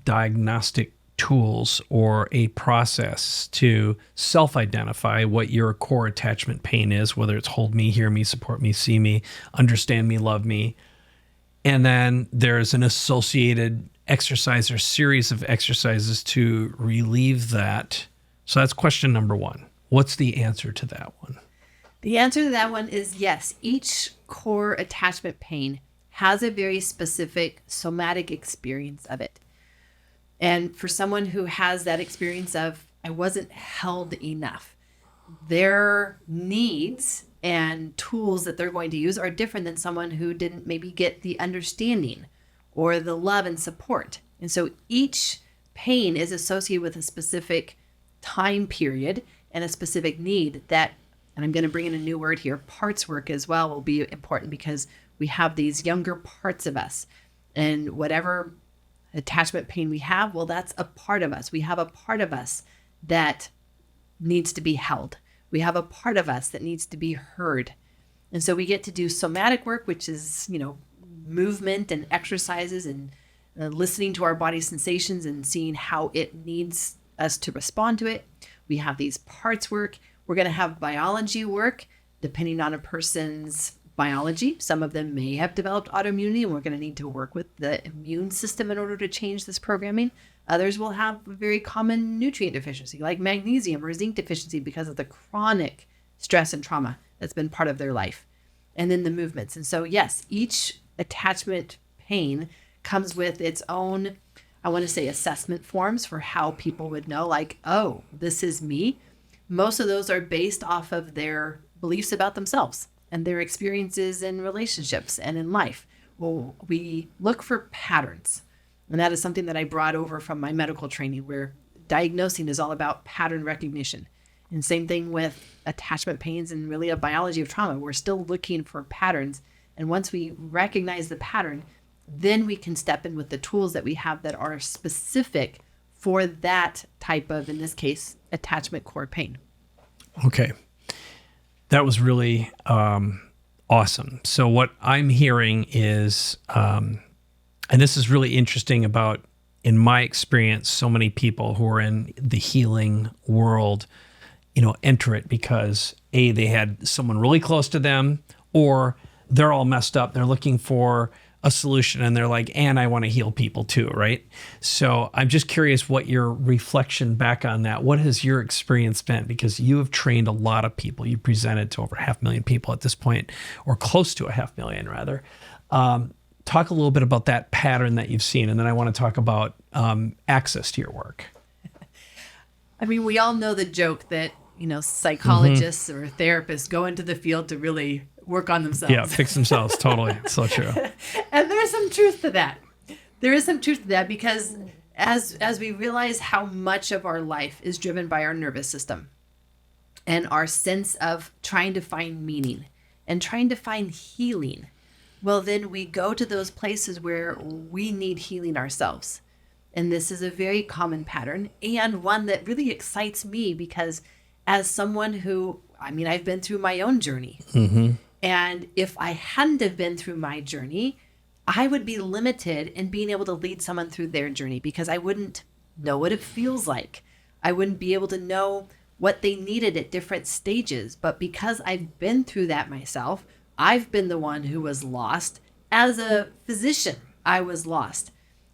diagnostic tools or a process to self-identify what your core attachment pain is, whether it's hold me, hear me, support me, see me, understand me, love me? And then there's an associated exercise or series of exercises to relieve that. So that's question number one. What's the answer to that one? The answer to that one is yes. Each core attachment pain has a very specific somatic experience of it. And for someone who has that experience of, I wasn't held enough, their needs and tools that they're going to use are different than someone who didn't maybe get the understanding or the love and support. And so each pain is associated with a specific time period and a specific need that, and I'm going to bring in a new word here, parts work as well will be important, because we have these younger parts of us, and whatever attachment pain we have, well, that's a part of us. We have a part of us that needs to be held. We have a part of us that needs to be heard. And so we get to do somatic work, which is, movement and exercises and listening to our body sensations and seeing how it needs us to respond to it. We have these parts work. We're going to have biology work, depending on a person's biology. Some of them may have developed autoimmunity, and we're going to need to work with the immune system in order to change this programming. Others will have a very common nutrient deficiency, like magnesium or zinc deficiency, because of the chronic stress and trauma that's been part of their life. And then the movements. And so, yes, each attachment pain comes with its own, I want to say, assessment forms for how people would know, like, oh, this is me. Most of those are based off of their beliefs about themselves and their experiences in relationships and in life. Well, we look for patterns. And that is something that I brought over from my medical training, where diagnosing is all about pattern recognition. And same thing with attachment pains and really a biology of trauma. We're still looking for patterns. And once we recognize the pattern, then we can step in with the tools that we have that are specific for that type of, in this case, attachment core pain. Okay. That was really awesome. So what I'm hearing is, and this is really interesting about, in my experience, so many people who are in the healing world, enter it because they had someone really close to them, or they're all messed up. They're looking for a solution, and they're like, and I want to heal people too, right? So I'm just curious what your reflection back on that. What has your experience been? Because you have trained a lot of people. You presented to over 500,000 people at this point, or close to 500,000 rather. Talk a little bit about that pattern that you've seen, and then I want to talk about access to your work. I mean, we all know the joke that, psychologists or therapists go into the field to really work on themselves. Yeah, fix themselves. Totally. It's so true. And there's some truth to that. There is some truth to that, because as we realize how much of our life is driven by our nervous system and our sense of trying to find meaning and trying to find healing, well, then we go to those places where we need healing ourselves. And this is a very common pattern, and one that really excites me, because as someone who, I've been through my own journey. Mm-hmm. And if I hadn't have been through my journey, I would be limited in being able to lead someone through their journey, because I wouldn't know what it feels like. I wouldn't be able to know what they needed at different stages. But because I've been through that myself, I've been the one who was lost. As a physician, I was lost.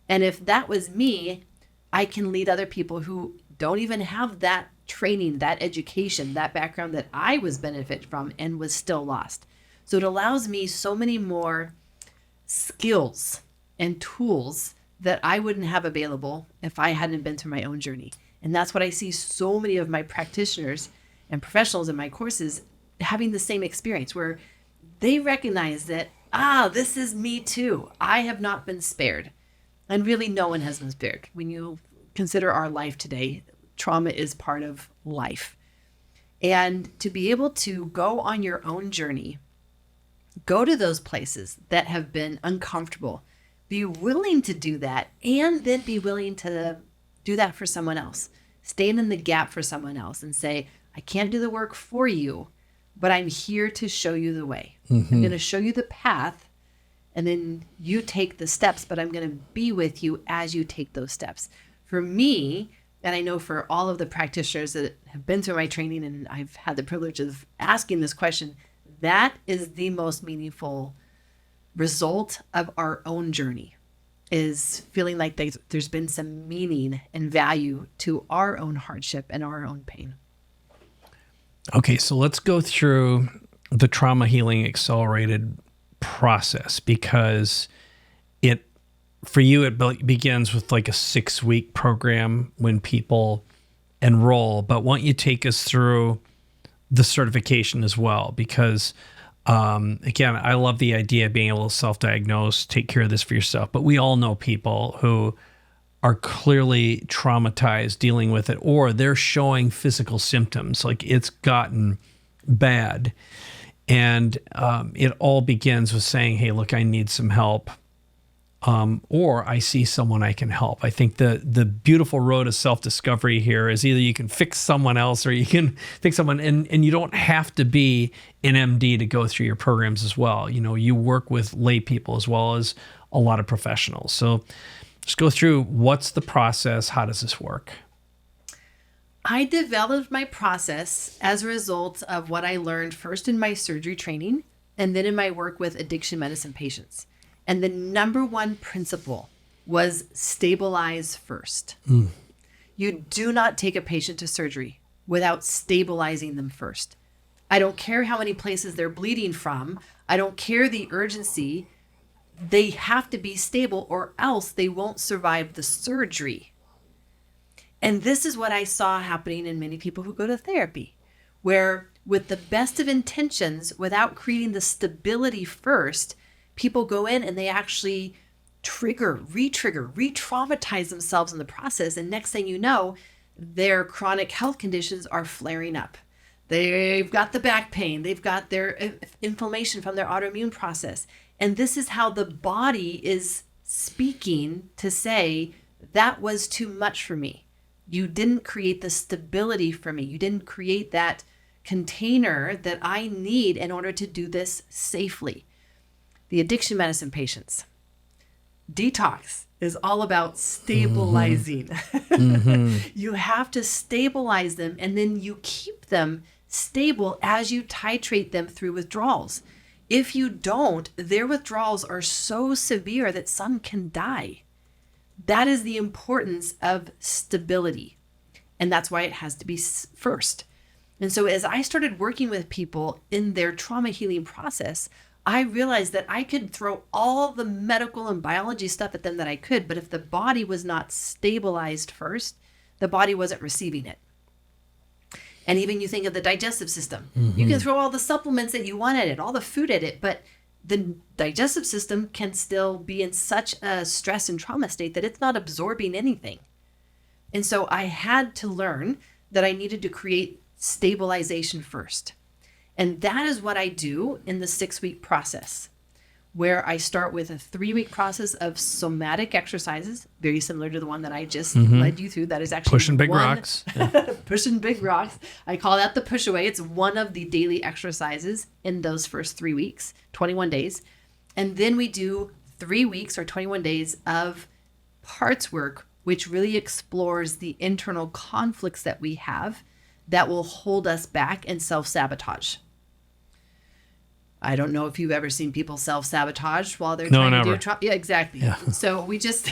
And if that was me, I can lead other people who don't even have that training, that education, that background that I was benefited from and was still lost. So it allows me so many more skills and tools that I wouldn't have available if I hadn't been through my own journey. And that's what I see so many of my practitioners and professionals in my courses having the same experience, where they recognize that, this is me too. I have not been spared. And really, no one has been spared. When you consider our life today, trauma is part of life. And to be able to go on your own journey, go to those places that have been uncomfortable, be willing to do that, and then be willing to do that for someone else. Stand in the gap for someone else and say, I can't do the work for you, but I'm here to show you the way. Mm-hmm. I'm going to show you the path, and then you take the steps, but I'm going to be with you as you take those steps. For me, and I know for all of the practitioners that have been through my training, and I've had the privilege of asking this question, that is the most meaningful result of our own journey, is feeling like there's been some meaning and value to our own hardship and our own pain. Okay, so let's go through the trauma healing accelerated process, because for you, it begins with like a 6-week program when people enroll. But why don't you take us through the certification as well? Because, again, I love the idea of being able to self-diagnose, take care of this for yourself. But we all know people who are clearly traumatized dealing with it, or they're showing physical symptoms like it's gotten bad. And it all begins with saying, hey, look, I need some help. Or I see someone I can help. I think the beautiful road of self-discovery here is either you can fix someone else or you can fix someone, and you don't have to be an MD to go through your programs as well. You know, you work with lay people as well as a lot of professionals. So just go through, what's the process? How does this work? I developed my process as a result of what I learned first in my surgery training and then in my work with addiction medicine patients. And the number one principle was stabilize first. You do not take a patient to surgery without stabilizing them first. I don't care how many places they're bleeding from. I don't care the urgency. They have to be stable or else they won't survive the surgery. And this is what I saw happening in many people who go to therapy, where with the best of intentions, without creating the stability first, people go in and they actually re-traumatize themselves in the process. And next thing you know, their chronic health conditions are flaring up. They've got the back pain. They've got their inflammation from their autoimmune process. And this is how the body is speaking to say, that was too much for me. You didn't create the stability for me. You didn't create that container that I need in order to do this safely. The addiction medicine patients, detox is all about stabilizing. You have to stabilize them, and then you keep them stable as you titrate them through withdrawals. If you don't, their withdrawals are so severe that some can die. That is the importance of stability. And that's why it has to be first. And so as I started working with people in their trauma healing process, I realized that I could throw all the medical and biology stuff at them that I could, but if the body was not stabilized first, the body wasn't receiving it. And even you think of the digestive system. You can throw all the supplements that you want at it, all the food at it, but the digestive system can still be in such a stress and trauma state that it's not absorbing anything. And so I had to learn that I needed to create stabilization first. And that is what I do in the 6-week process, where I start with a 3-week process of somatic exercises, very similar to the one that I just led you through. That is actually pushing big rocks. Pushing big rocks. I call that the push away. It's one of the daily exercises in those first 3 weeks, 21 days. And then we do 3 weeks or 21 days of parts work, which really explores the internal conflicts that we have that will hold us back and self-sabotage. I don't know if you've ever seen people self-sabotage while they're trying to do trauma. Yeah, exactly. Yeah. So we just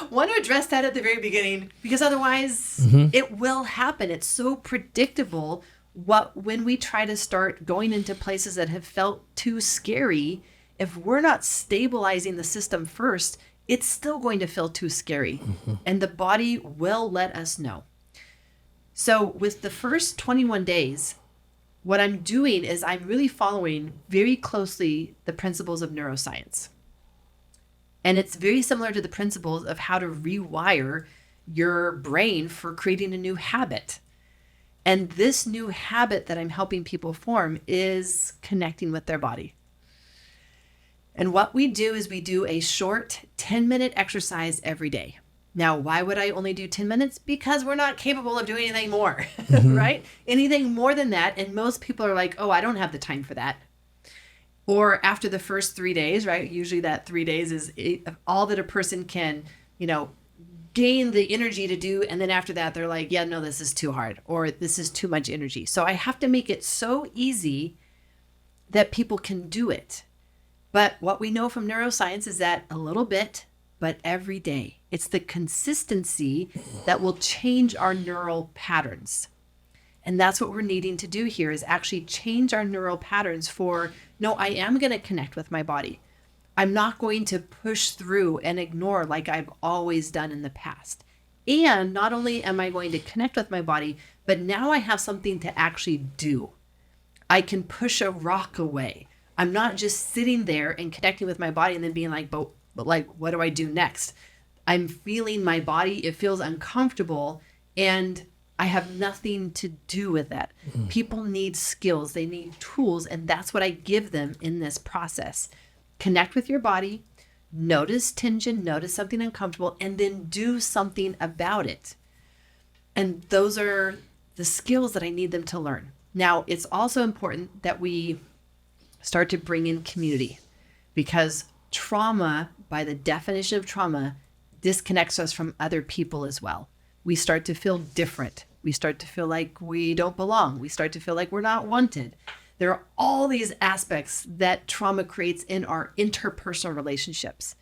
want to address that at the very beginning, because otherwise it will happen. It's so predictable when we try to start going into places that have felt too scary. If we're not stabilizing the system first, it's still going to feel too scary. And the body will let us know. So with the first 21 days, what I'm doing is I'm really following very closely the principles of neuroscience. And it's very similar to the principles of how to rewire your brain for creating a new habit. And this new habit that I'm helping people form is connecting with their body. And what we do is we do a short 10-minute exercise every day. Now, why would I only do 10 minutes? Because we're not capable of doing anything more, right? Anything more than that. And most people are like, oh, I don't have the time for that. Or after the first 3 days, right? Usually that 3 days is all that a person can, gain the energy to do. And then after that, they're like, yeah, no, this is too hard, or this is too much energy. So I have to make it so easy that people can do it. But what we know from neuroscience is that a little bit, but every day. It's the consistency that will change our neural patterns. And that's what we're needing to do here, is actually change our neural patterns for, no, I am going to connect with my body. I'm not going to push through and ignore like I've always done in the past. And not only am I going to connect with my body, but now I have something to actually do. I can push a rock away. I'm not just sitting there and connecting with my body and then being like, but like, what do I do next? I'm feeling my body. It feels uncomfortable, and I have nothing to do with that. People need skills. They need tools, and that's what I give them in this process. Connect with your body, notice tension, notice something uncomfortable, and then do something about it. And those are the skills that I need them to learn. Now, it's also important that we start to bring in community, because trauma, by the definition of trauma, disconnects us from other people as well. We start to feel different. We start to feel like we don't belong. We start to feel like we're not wanted. There are all these aspects that trauma creates in our interpersonal relationships.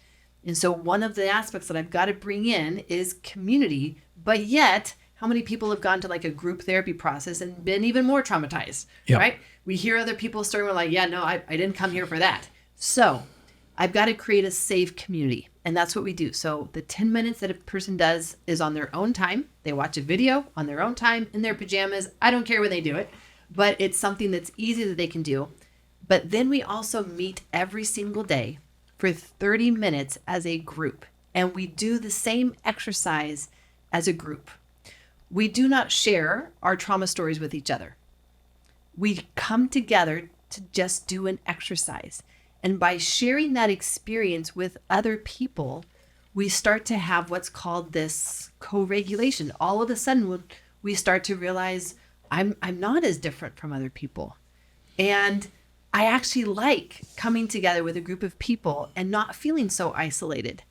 And so one of the aspects that I've got to bring in is community, but yet how many people have gone to like a group therapy process and been even more traumatized, right? We hear other people's story. We're like, yeah, no, I didn't come here for that. So I've got to create a safe community. And that's what we do. So the 10 minutes that a person does is on their own time. They watch a video on their own time in their pajamas. I don't care when they do it, but it's something that's easy that they can do. But then we also meet every single day for 30 minutes as a group. And we do the same exercise as a group. We do not share our trauma stories with each other. We come together to just do an exercise. And by sharing that experience with other people, we start to have what's called this co-regulation. All of a sudden, we start to realize I'm not as different from other people. And I actually like coming together with a group of people and not feeling so isolated.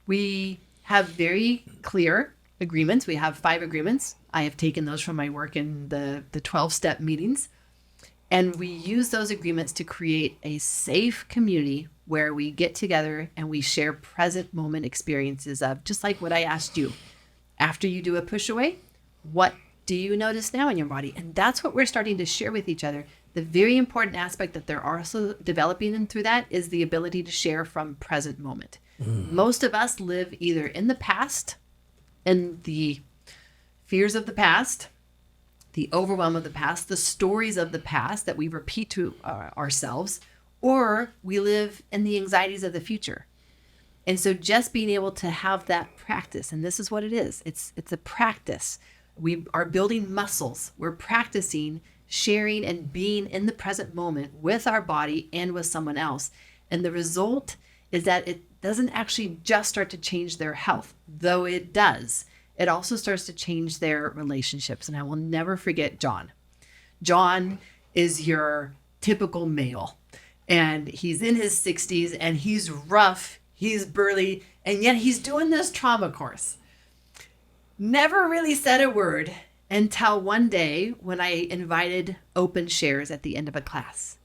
We have very clear agreements. We have 5 agreements. I have taken those from my work in the 12-step meetings. And we use those agreements to create a safe community where we get together and we share present moment experiences of, just like what I asked you. After you do a push away, what do you notice now in your body? And that's what we're starting to share with each other. The very important aspect that they're also developing in through that is the ability to share from present moment. Most of us live either in the past and the fears of the past, the overwhelm of the past, the stories of the past that we repeat to ourselves, or we live in the anxieties of the future. And so just being able to have that practice, and this is what it is, it's a practice. We are building muscles. We're practicing sharing and being in the present moment with our body and with someone else. And the result is that it doesn't actually just start to change their health, though it does. It also starts to change their relationships. And I will never forget John. John is your typical male, and he's in his 60s, and he's rough, he's burly, and yet he's doing this trauma course. Never really said a word until one day when I invited open shares at the end of a class.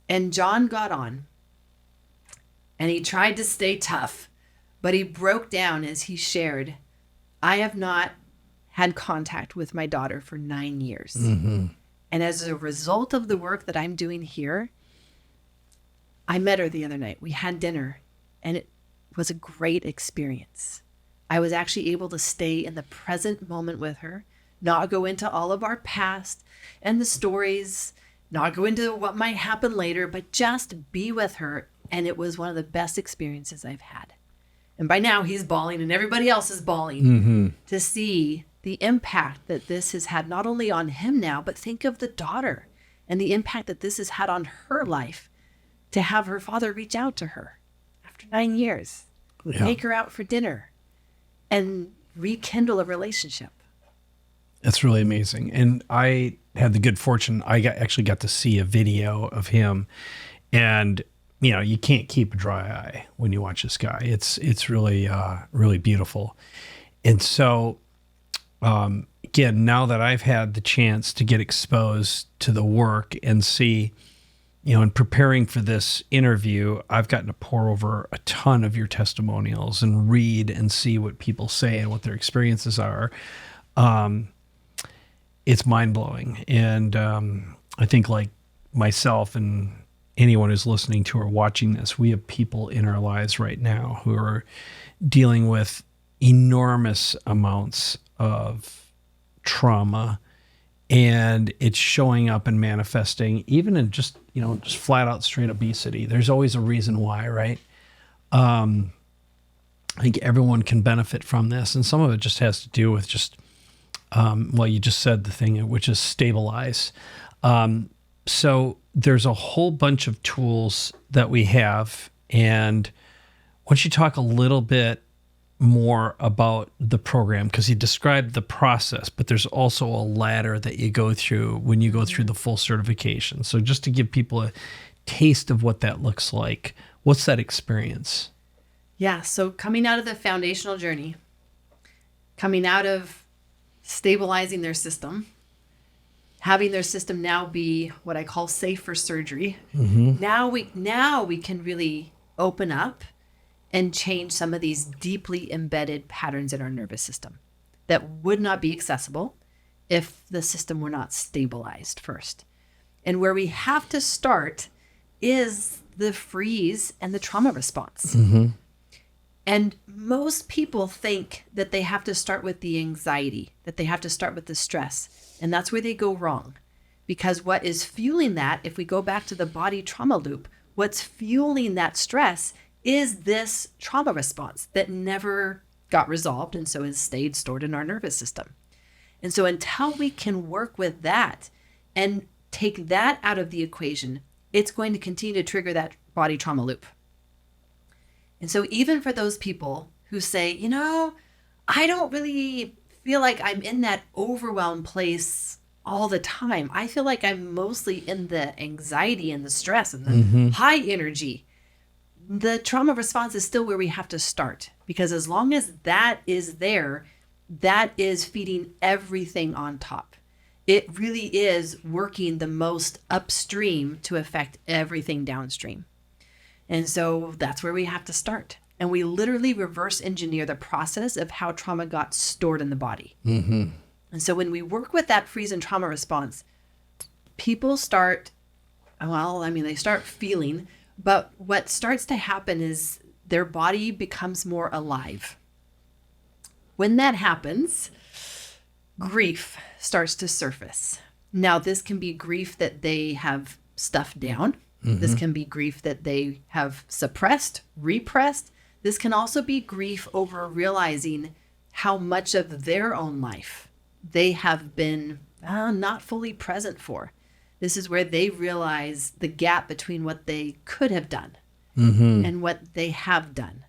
And John got on, and he tried to stay tough, but he broke down as he shared, I have not had contact with my daughter for 9 years. Mm-hmm. And as a result of the work that I'm doing here, I met her the other night. We had dinner, and it was a great experience. I was actually able to stay in the present moment with her, not go into all of our past and the stories, not go into what might happen later, but just be with her. And it was one of the best experiences I've had. And by now he's bawling and everybody else is bawling to see the impact that this has had not only on him now, but think of the daughter and the impact that this has had on her life, to have her father reach out to her after 9 years, take her out for dinner and rekindle a relationship. That's really amazing. And I had the good fortune, actually got to see a video of him, and you know, you can't keep a dry eye when you watch this guy. It's really, really beautiful. And so, again, now that I've had the chance to get exposed to the work and see, you know, in preparing for this interview, I've gotten to pour over a ton of your testimonials and read and see what people say and what their experiences are. It's mind-blowing. And I think, like myself and anyone who's listening to or watching this, we have people in our lives right now who are dealing with enormous amounts of trauma, and it's showing up and manifesting even in just flat out straight obesity. There's always a reason why, right? I think everyone can benefit from this. And some of it just has to do with just, well, you just said the thing, which is stabilize. So there's a whole bunch of tools that we have. And why don't you talk a little bit more about the program? Because you described the process, but there's also a ladder that you go through when you go through the full certification. So just to give people a taste of what that looks like, what's that experience? Yeah, so coming out of the foundational journey, coming out of stabilizing their system, having their system now be what I call safe for surgery. Now we can really open up and change some of these deeply embedded patterns in our nervous system that would not be accessible if the system were not stabilized first. And where we have to start is the freeze and the trauma response. And most people think that they have to start with the anxiety, that they have to start with the stress. And that's where they go wrong. Because what is fueling that, if we go back to the body trauma loop, what's fueling that stress is this trauma response that never got resolved and so has stayed stored in our nervous system. And so until we can work with that and take that out of the equation, it's going to continue to trigger that body trauma loop. And so even for those people who say, you know, I don't really feel like I'm in that overwhelm place all the time. I feel like I'm mostly in the anxiety and the stress and the high energy. The trauma response is still where we have to start, because as long as that is there, that is feeding everything on top. It really is working the most upstream to affect everything downstream. And so that's where we have to start. And we literally reverse engineer the process of how trauma got stored in the body. And so when we work with that freeze and trauma response, people start, they start feeling, but what starts to happen is their body becomes more alive. When that happens, grief starts to surface. Now, this can be grief that they have stuffed down. This can be grief that they have suppressed, repressed. This can also be grief over realizing how much of their own life they have been not fully present for. This is where they realize the gap between what they could have done and what they have done.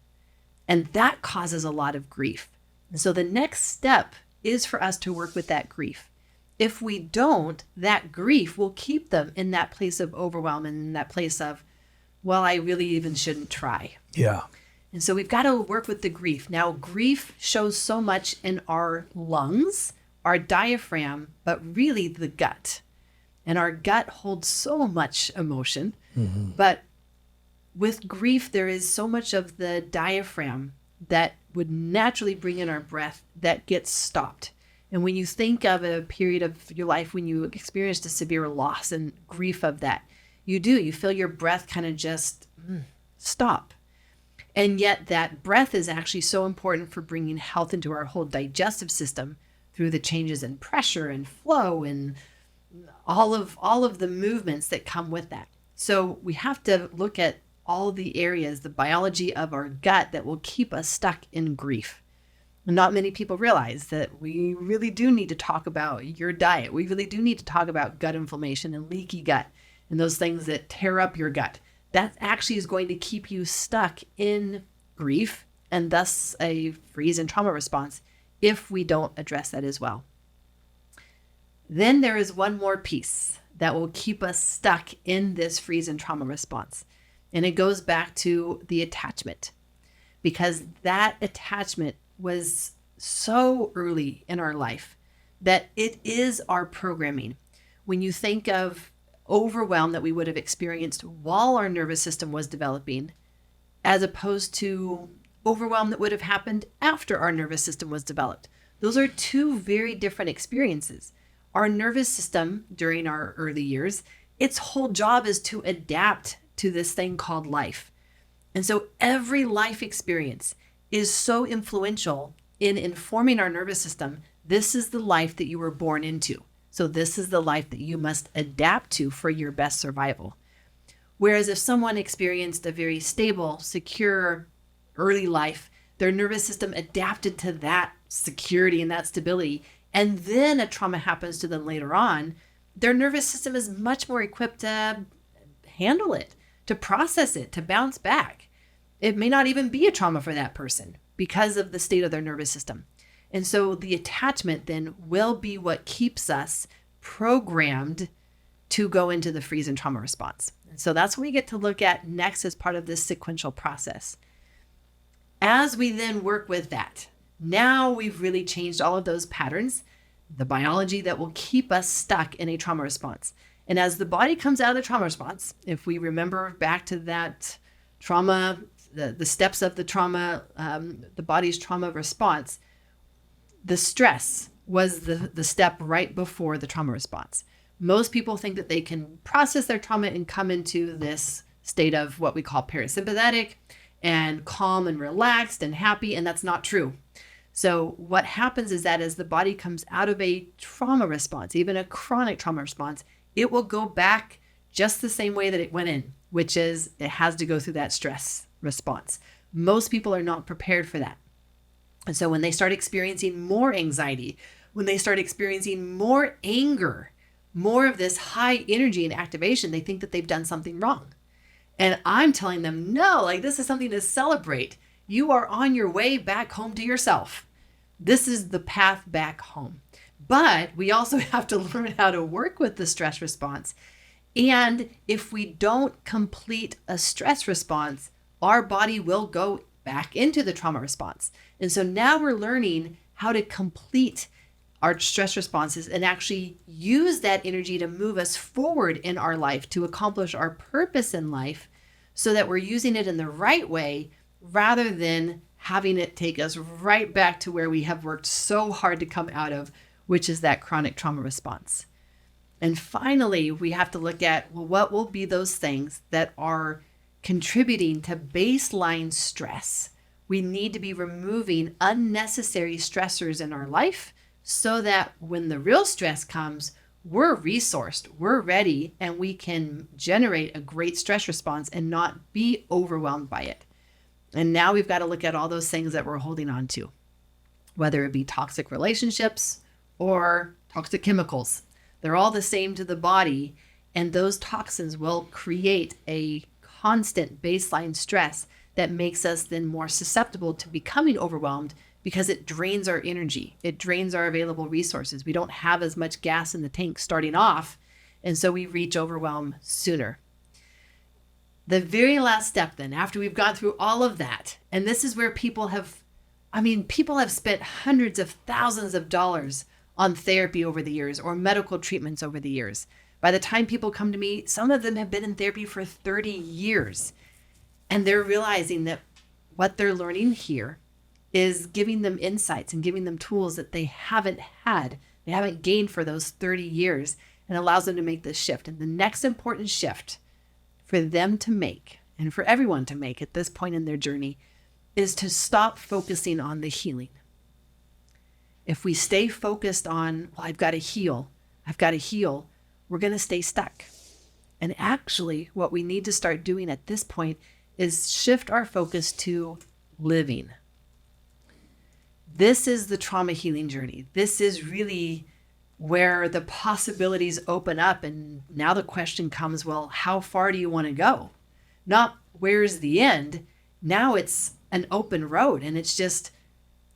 And that causes a lot of grief. And so the next step is for us to work with that grief. If we don't, that grief will keep them in that place of overwhelm and in that place of, well, I really even shouldn't try. Yeah. And so we've got to work with the grief. Now, grief shows so much in our lungs, our diaphragm, but really the gut. And our gut holds so much emotion. But with grief, there is so much of the diaphragm that would naturally bring in our breath that gets stopped. And when you think of a period of your life when you experienced a severe loss and grief of that, you feel your breath kind of just stop. And yet that breath is actually so important for bringing health into our whole digestive system through the changes in pressure and flow and all of the movements that come with that. So we have to look at all the areas, the biology of our gut that will keep us stuck in grief. Not many people realize that we really do need to talk about your diet. We really do need to talk about gut inflammation and leaky gut and those things that tear up your gut. That actually is going to keep you stuck in grief and thus a freeze and trauma response if we don't address that as well. Then there is one more piece that will keep us stuck in this freeze and trauma response. And it goes back to the attachment, because that attachment was so early in our life that it is our programming. When you think of overwhelm that we would have experienced while our nervous system was developing, as opposed to overwhelm that would have happened after our nervous system was developed, those are two very different experiences. Our nervous system during our early years, its whole job is to adapt to this thing called life. And so every life experience is so influential in informing our nervous system. This is the life that you were born into. So this is the life that you must adapt to for your best survival. Whereas if someone experienced a very stable, secure early life, Their nervous system adapted to that security and that stability. And then a trauma happens to them later on. Their nervous system is much more equipped to handle it, to process it, to bounce back. It may not even be a trauma for that person because of the state of their nervous system. And so the attachment then will be what keeps us programmed to go into the freeze and trauma response. And so that's what we get to look at next as part of this sequential process. As we then work with that, now we've really changed all of those patterns, the biology that will keep us stuck in a trauma response. And as the body comes out of the trauma response, if we remember back to that trauma, the steps of the trauma, the body's trauma response, the stress was the step right before the trauma response. Most people think that they can process their trauma and come into this state of what we call parasympathetic and calm and relaxed and happy, and that's not true. So what happens is that as the body comes out of a trauma response, even a chronic trauma response, it will go back just the same way that it went in, which is it has to go through that stress response. Most people are not prepared for that. And so when they start experiencing more anxiety, when they start experiencing more anger, more of this high energy and activation, they think that they've done something wrong. And I'm telling them, no, like this is something to celebrate. You are on your way back home to yourself. This is the path back home. But we also have to learn how to work with the stress response. And if we don't complete a stress response, our body will go back into the trauma response. And so now we're learning how to complete our stress responses and actually use that energy to move us forward in our life, to accomplish our purpose in life, so that we're using it in the right way rather than having it take us right back to where we have worked so hard to come out of, which is that chronic trauma response. And finally, we have to look at, well, what will be those things that are contributing to baseline stress? We need to be removing unnecessary stressors in our life so that when the real stress comes, we're resourced, we're ready, and we can generate a great stress response and not be overwhelmed by it. And now we've got to look at all those things that we're holding on to, whether it be toxic relationships or toxic chemicals. They're all the same to the body, and those toxins will create a constant baseline stress that makes us then more susceptible to becoming overwhelmed because it drains our energy. It drains our available resources. We don't have as much gas in the tank starting off, and so we reach overwhelm sooner. The very last step then, after we've gone through all of that, and this is where people have spent hundreds of thousands of dollars on therapy over the years or medical treatments over the years. By the time people come to me, some of them have been in therapy for 30 years, and they're realizing that what they're learning here is giving them insights and giving them tools that they haven't gained for those 30 years, and allows them to make this shift. And the next important shift for them to make, and for everyone to make at this point in their journey, is to stop focusing on the healing. If we stay focused on, well, I've got to heal, we're going to stay stuck. And actually, what we need to start doing at this point is shift our focus to living. This is the trauma healing journey. This is really where the possibilities open up. And now the question comes, well, how far do you want to go? Not where's the end? Now it's an open road, and it's just,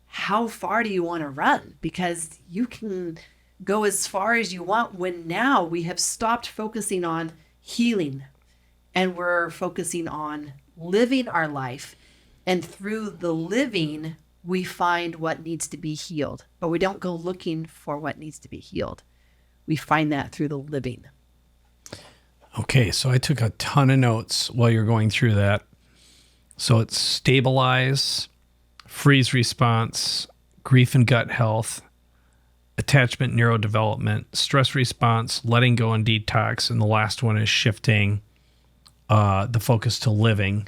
how far do you want to run? Because you can go as far as you want when now we have stopped focusing on healing and we're focusing on living our life. And through the living, we find what needs to be healed, but we don't go looking for what needs to be healed. We find that through the living. Okay, so I took a ton of notes while you're going through that. So it's stabilize, freeze response, grief and gut health, attachment neurodevelopment, stress response, letting go and detox, and the last one is shifting the focus to living.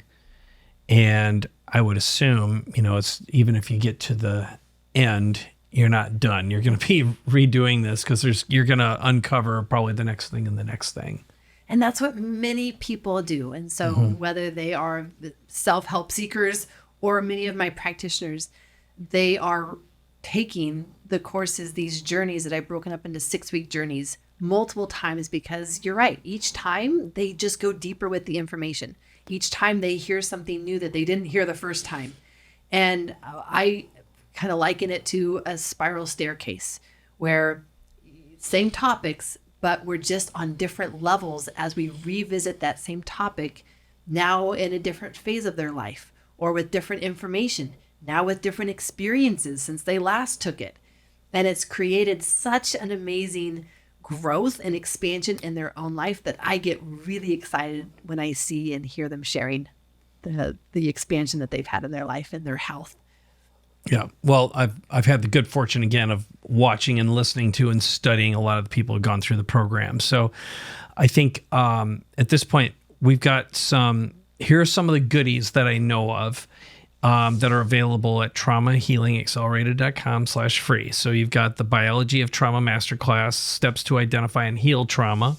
And I would assume, it's even if you get to the end, you're not done. You're going to be redoing this because you're going to uncover probably the next thing and the next thing. And that's what many people do. And so whether they are self-help seekers or many of my practitioners, they are taking the courses, these journeys that I've broken up into 6-week journeys multiple times, because you're right. Each time they just go deeper with the information. Each time they hear something new that they didn't hear the first time. And I kind of liken it to a spiral staircase where same topics, but we're just on different levels as we revisit that same topic, now in a different phase of their life, or with different information, now with different experiences since they last took it. And it's created such an amazing growth and expansion in their own life that I get really excited when I see and hear them sharing the expansion that they've had in their life and their health. Yeah. Well, I've had the good fortune again of watching and listening to and studying a lot of the people who've gone through the program. So I think at this point we've got here are some of the goodies that I know of that are available at traumahealingaccelerated.com/free. So you've got the Biology of Trauma Masterclass, Steps to Identify and Heal Trauma,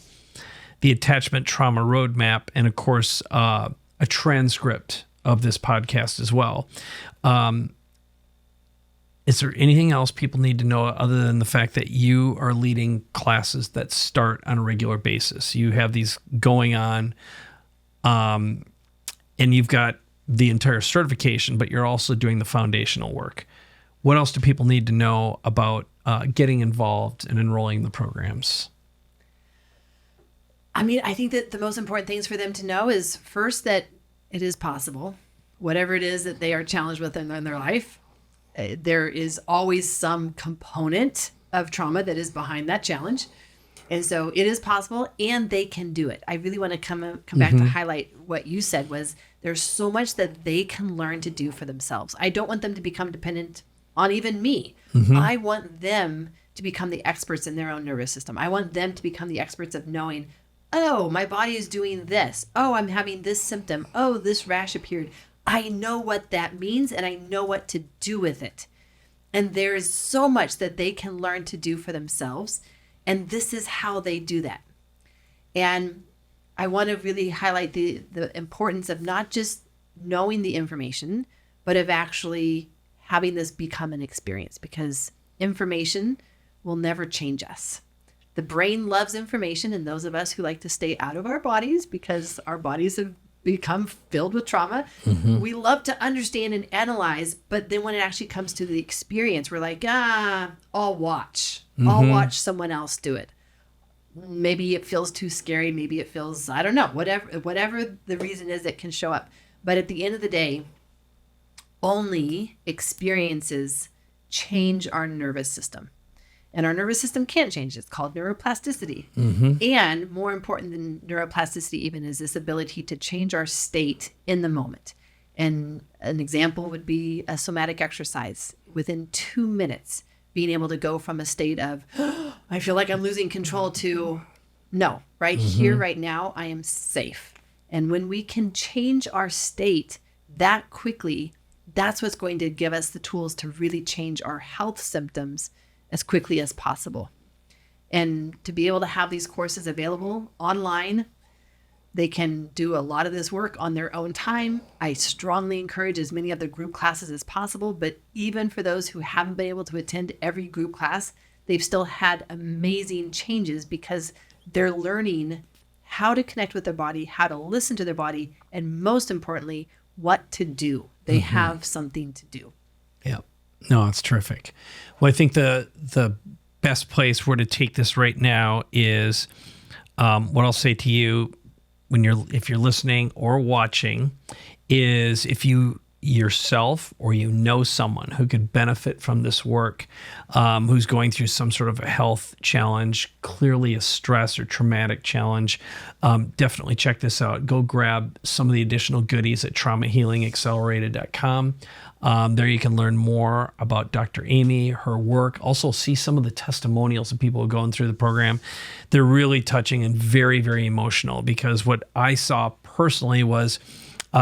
the Attachment Trauma Roadmap, and of course, a transcript of this podcast as well. Is there anything else people need to know other than the fact that you are leading classes that start on a regular basis? You have these going on, and you've got the entire certification, but you're also doing the foundational work. What else do people need to know about getting involved and enrolling in the programs? I mean, I think that the most important things for them to know is first that it is possible, whatever it is that they are challenged with in their life. There is always some component of trauma that is behind that challenge. And so it is possible and they can do it. I really want to come back to highlight what you said was there's so much that they can learn to do for themselves. I don't want them to become dependent on even me. I want them to become the experts in their own nervous system. I want them to become the experts of knowing, oh, my body is doing this. Oh, I'm having this symptom. Oh, this rash appeared. I know what that means and I know what to do with it. And there is so much that they can learn to do for themselves. And this is how they do that. And I want to really highlight the importance of not just knowing the information, but of actually having this become an experience, because information will never change us. The brain loves information, and those of us who like to stay out of our bodies because our bodies have become filled with trauma, we love to understand and analyze, but then when it actually comes to the experience, we're like, I'll watch. I'll watch someone else do it. Maybe it feels too scary. Maybe it feels, I don't know, whatever the reason is that can show up. But at the end of the day, only experiences change our nervous system. And our nervous system can't change. It's called neuroplasticity. And more important than neuroplasticity even is this ability to change our state in the moment. And an example would be a somatic exercise. Within 2 minutes, being able to go from a state of, I feel like I'm losing control, to, no, right here, right now, I am safe. And when we can change our state that quickly, that's what's going to give us the tools to really change our health symptoms as quickly as possible. And to be able to have these courses available online, they can do a lot of this work on their own time. I strongly encourage as many of the group classes as possible, but even for those who haven't been able to attend every group class, they've still had amazing changes because they're learning how to connect with their body, how to listen to their body, and most importantly, what to do. They have something to do. Yeah. No, it's terrific. Well, I think the best place where to take this right now is what I'll say to you if you're listening or watching is if you yourself or you know someone who could benefit from this work, who's going through some sort of a health challenge, clearly a stress or traumatic challenge, definitely check this out. Go grab some of the additional goodies at traumahealingaccelerated.com. There you can learn more about Dr. Aimie, her work, also see some of the testimonials of people who are going through the program. They're really touching and very, very emotional, because what I saw personally was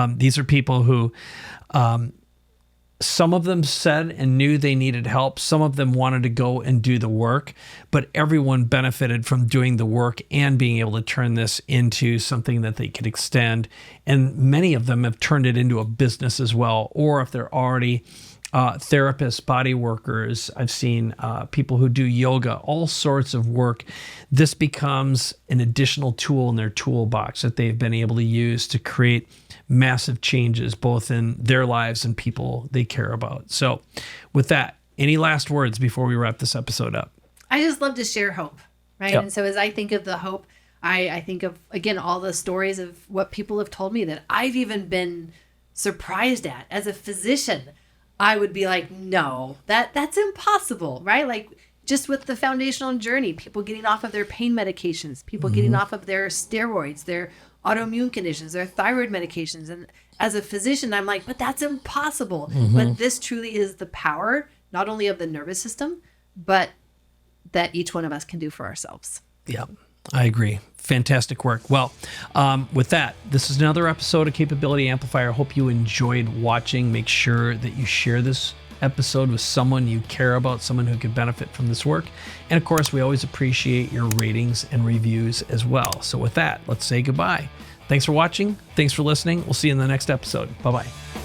these are people who Some of them said and knew they needed help. Some of them wanted to go and do the work, but everyone benefited from doing the work and being able to turn this into something that they could extend. And many of them have turned it into a business as well. Or if they're already therapists, body workers, I've seen people who do yoga, all sorts of work. This becomes an additional tool in their toolbox that they've been able to use to create massive changes both in their lives and people they care about. So with that, any last words before we wrap this episode up? I just love to share hope, right? Yep. And so as I think of the hope, I think of, again, all the stories of what people have told me that I've even been surprised at. As a physician, I would be like, no, that's impossible, right? Like just with the foundational journey, people getting off of their pain medications, people getting off of their steroids, their autoimmune conditions, their thyroid medications. And as a physician, I'm like, but that's impossible. But this truly is the power, not only of the nervous system, but that each one of us can do for ourselves. Yeah, I agree. Fantastic work. Well, with that, this is another episode of Capability Amplifier. I hope you enjoyed watching. Make sure that you share this episode with someone you care about, someone who could benefit from this work. And of course, we always appreciate your ratings and reviews as well. So with that, let's say goodbye. Thanks for watching. Thanks for listening. We'll see you in the next episode. Bye-bye.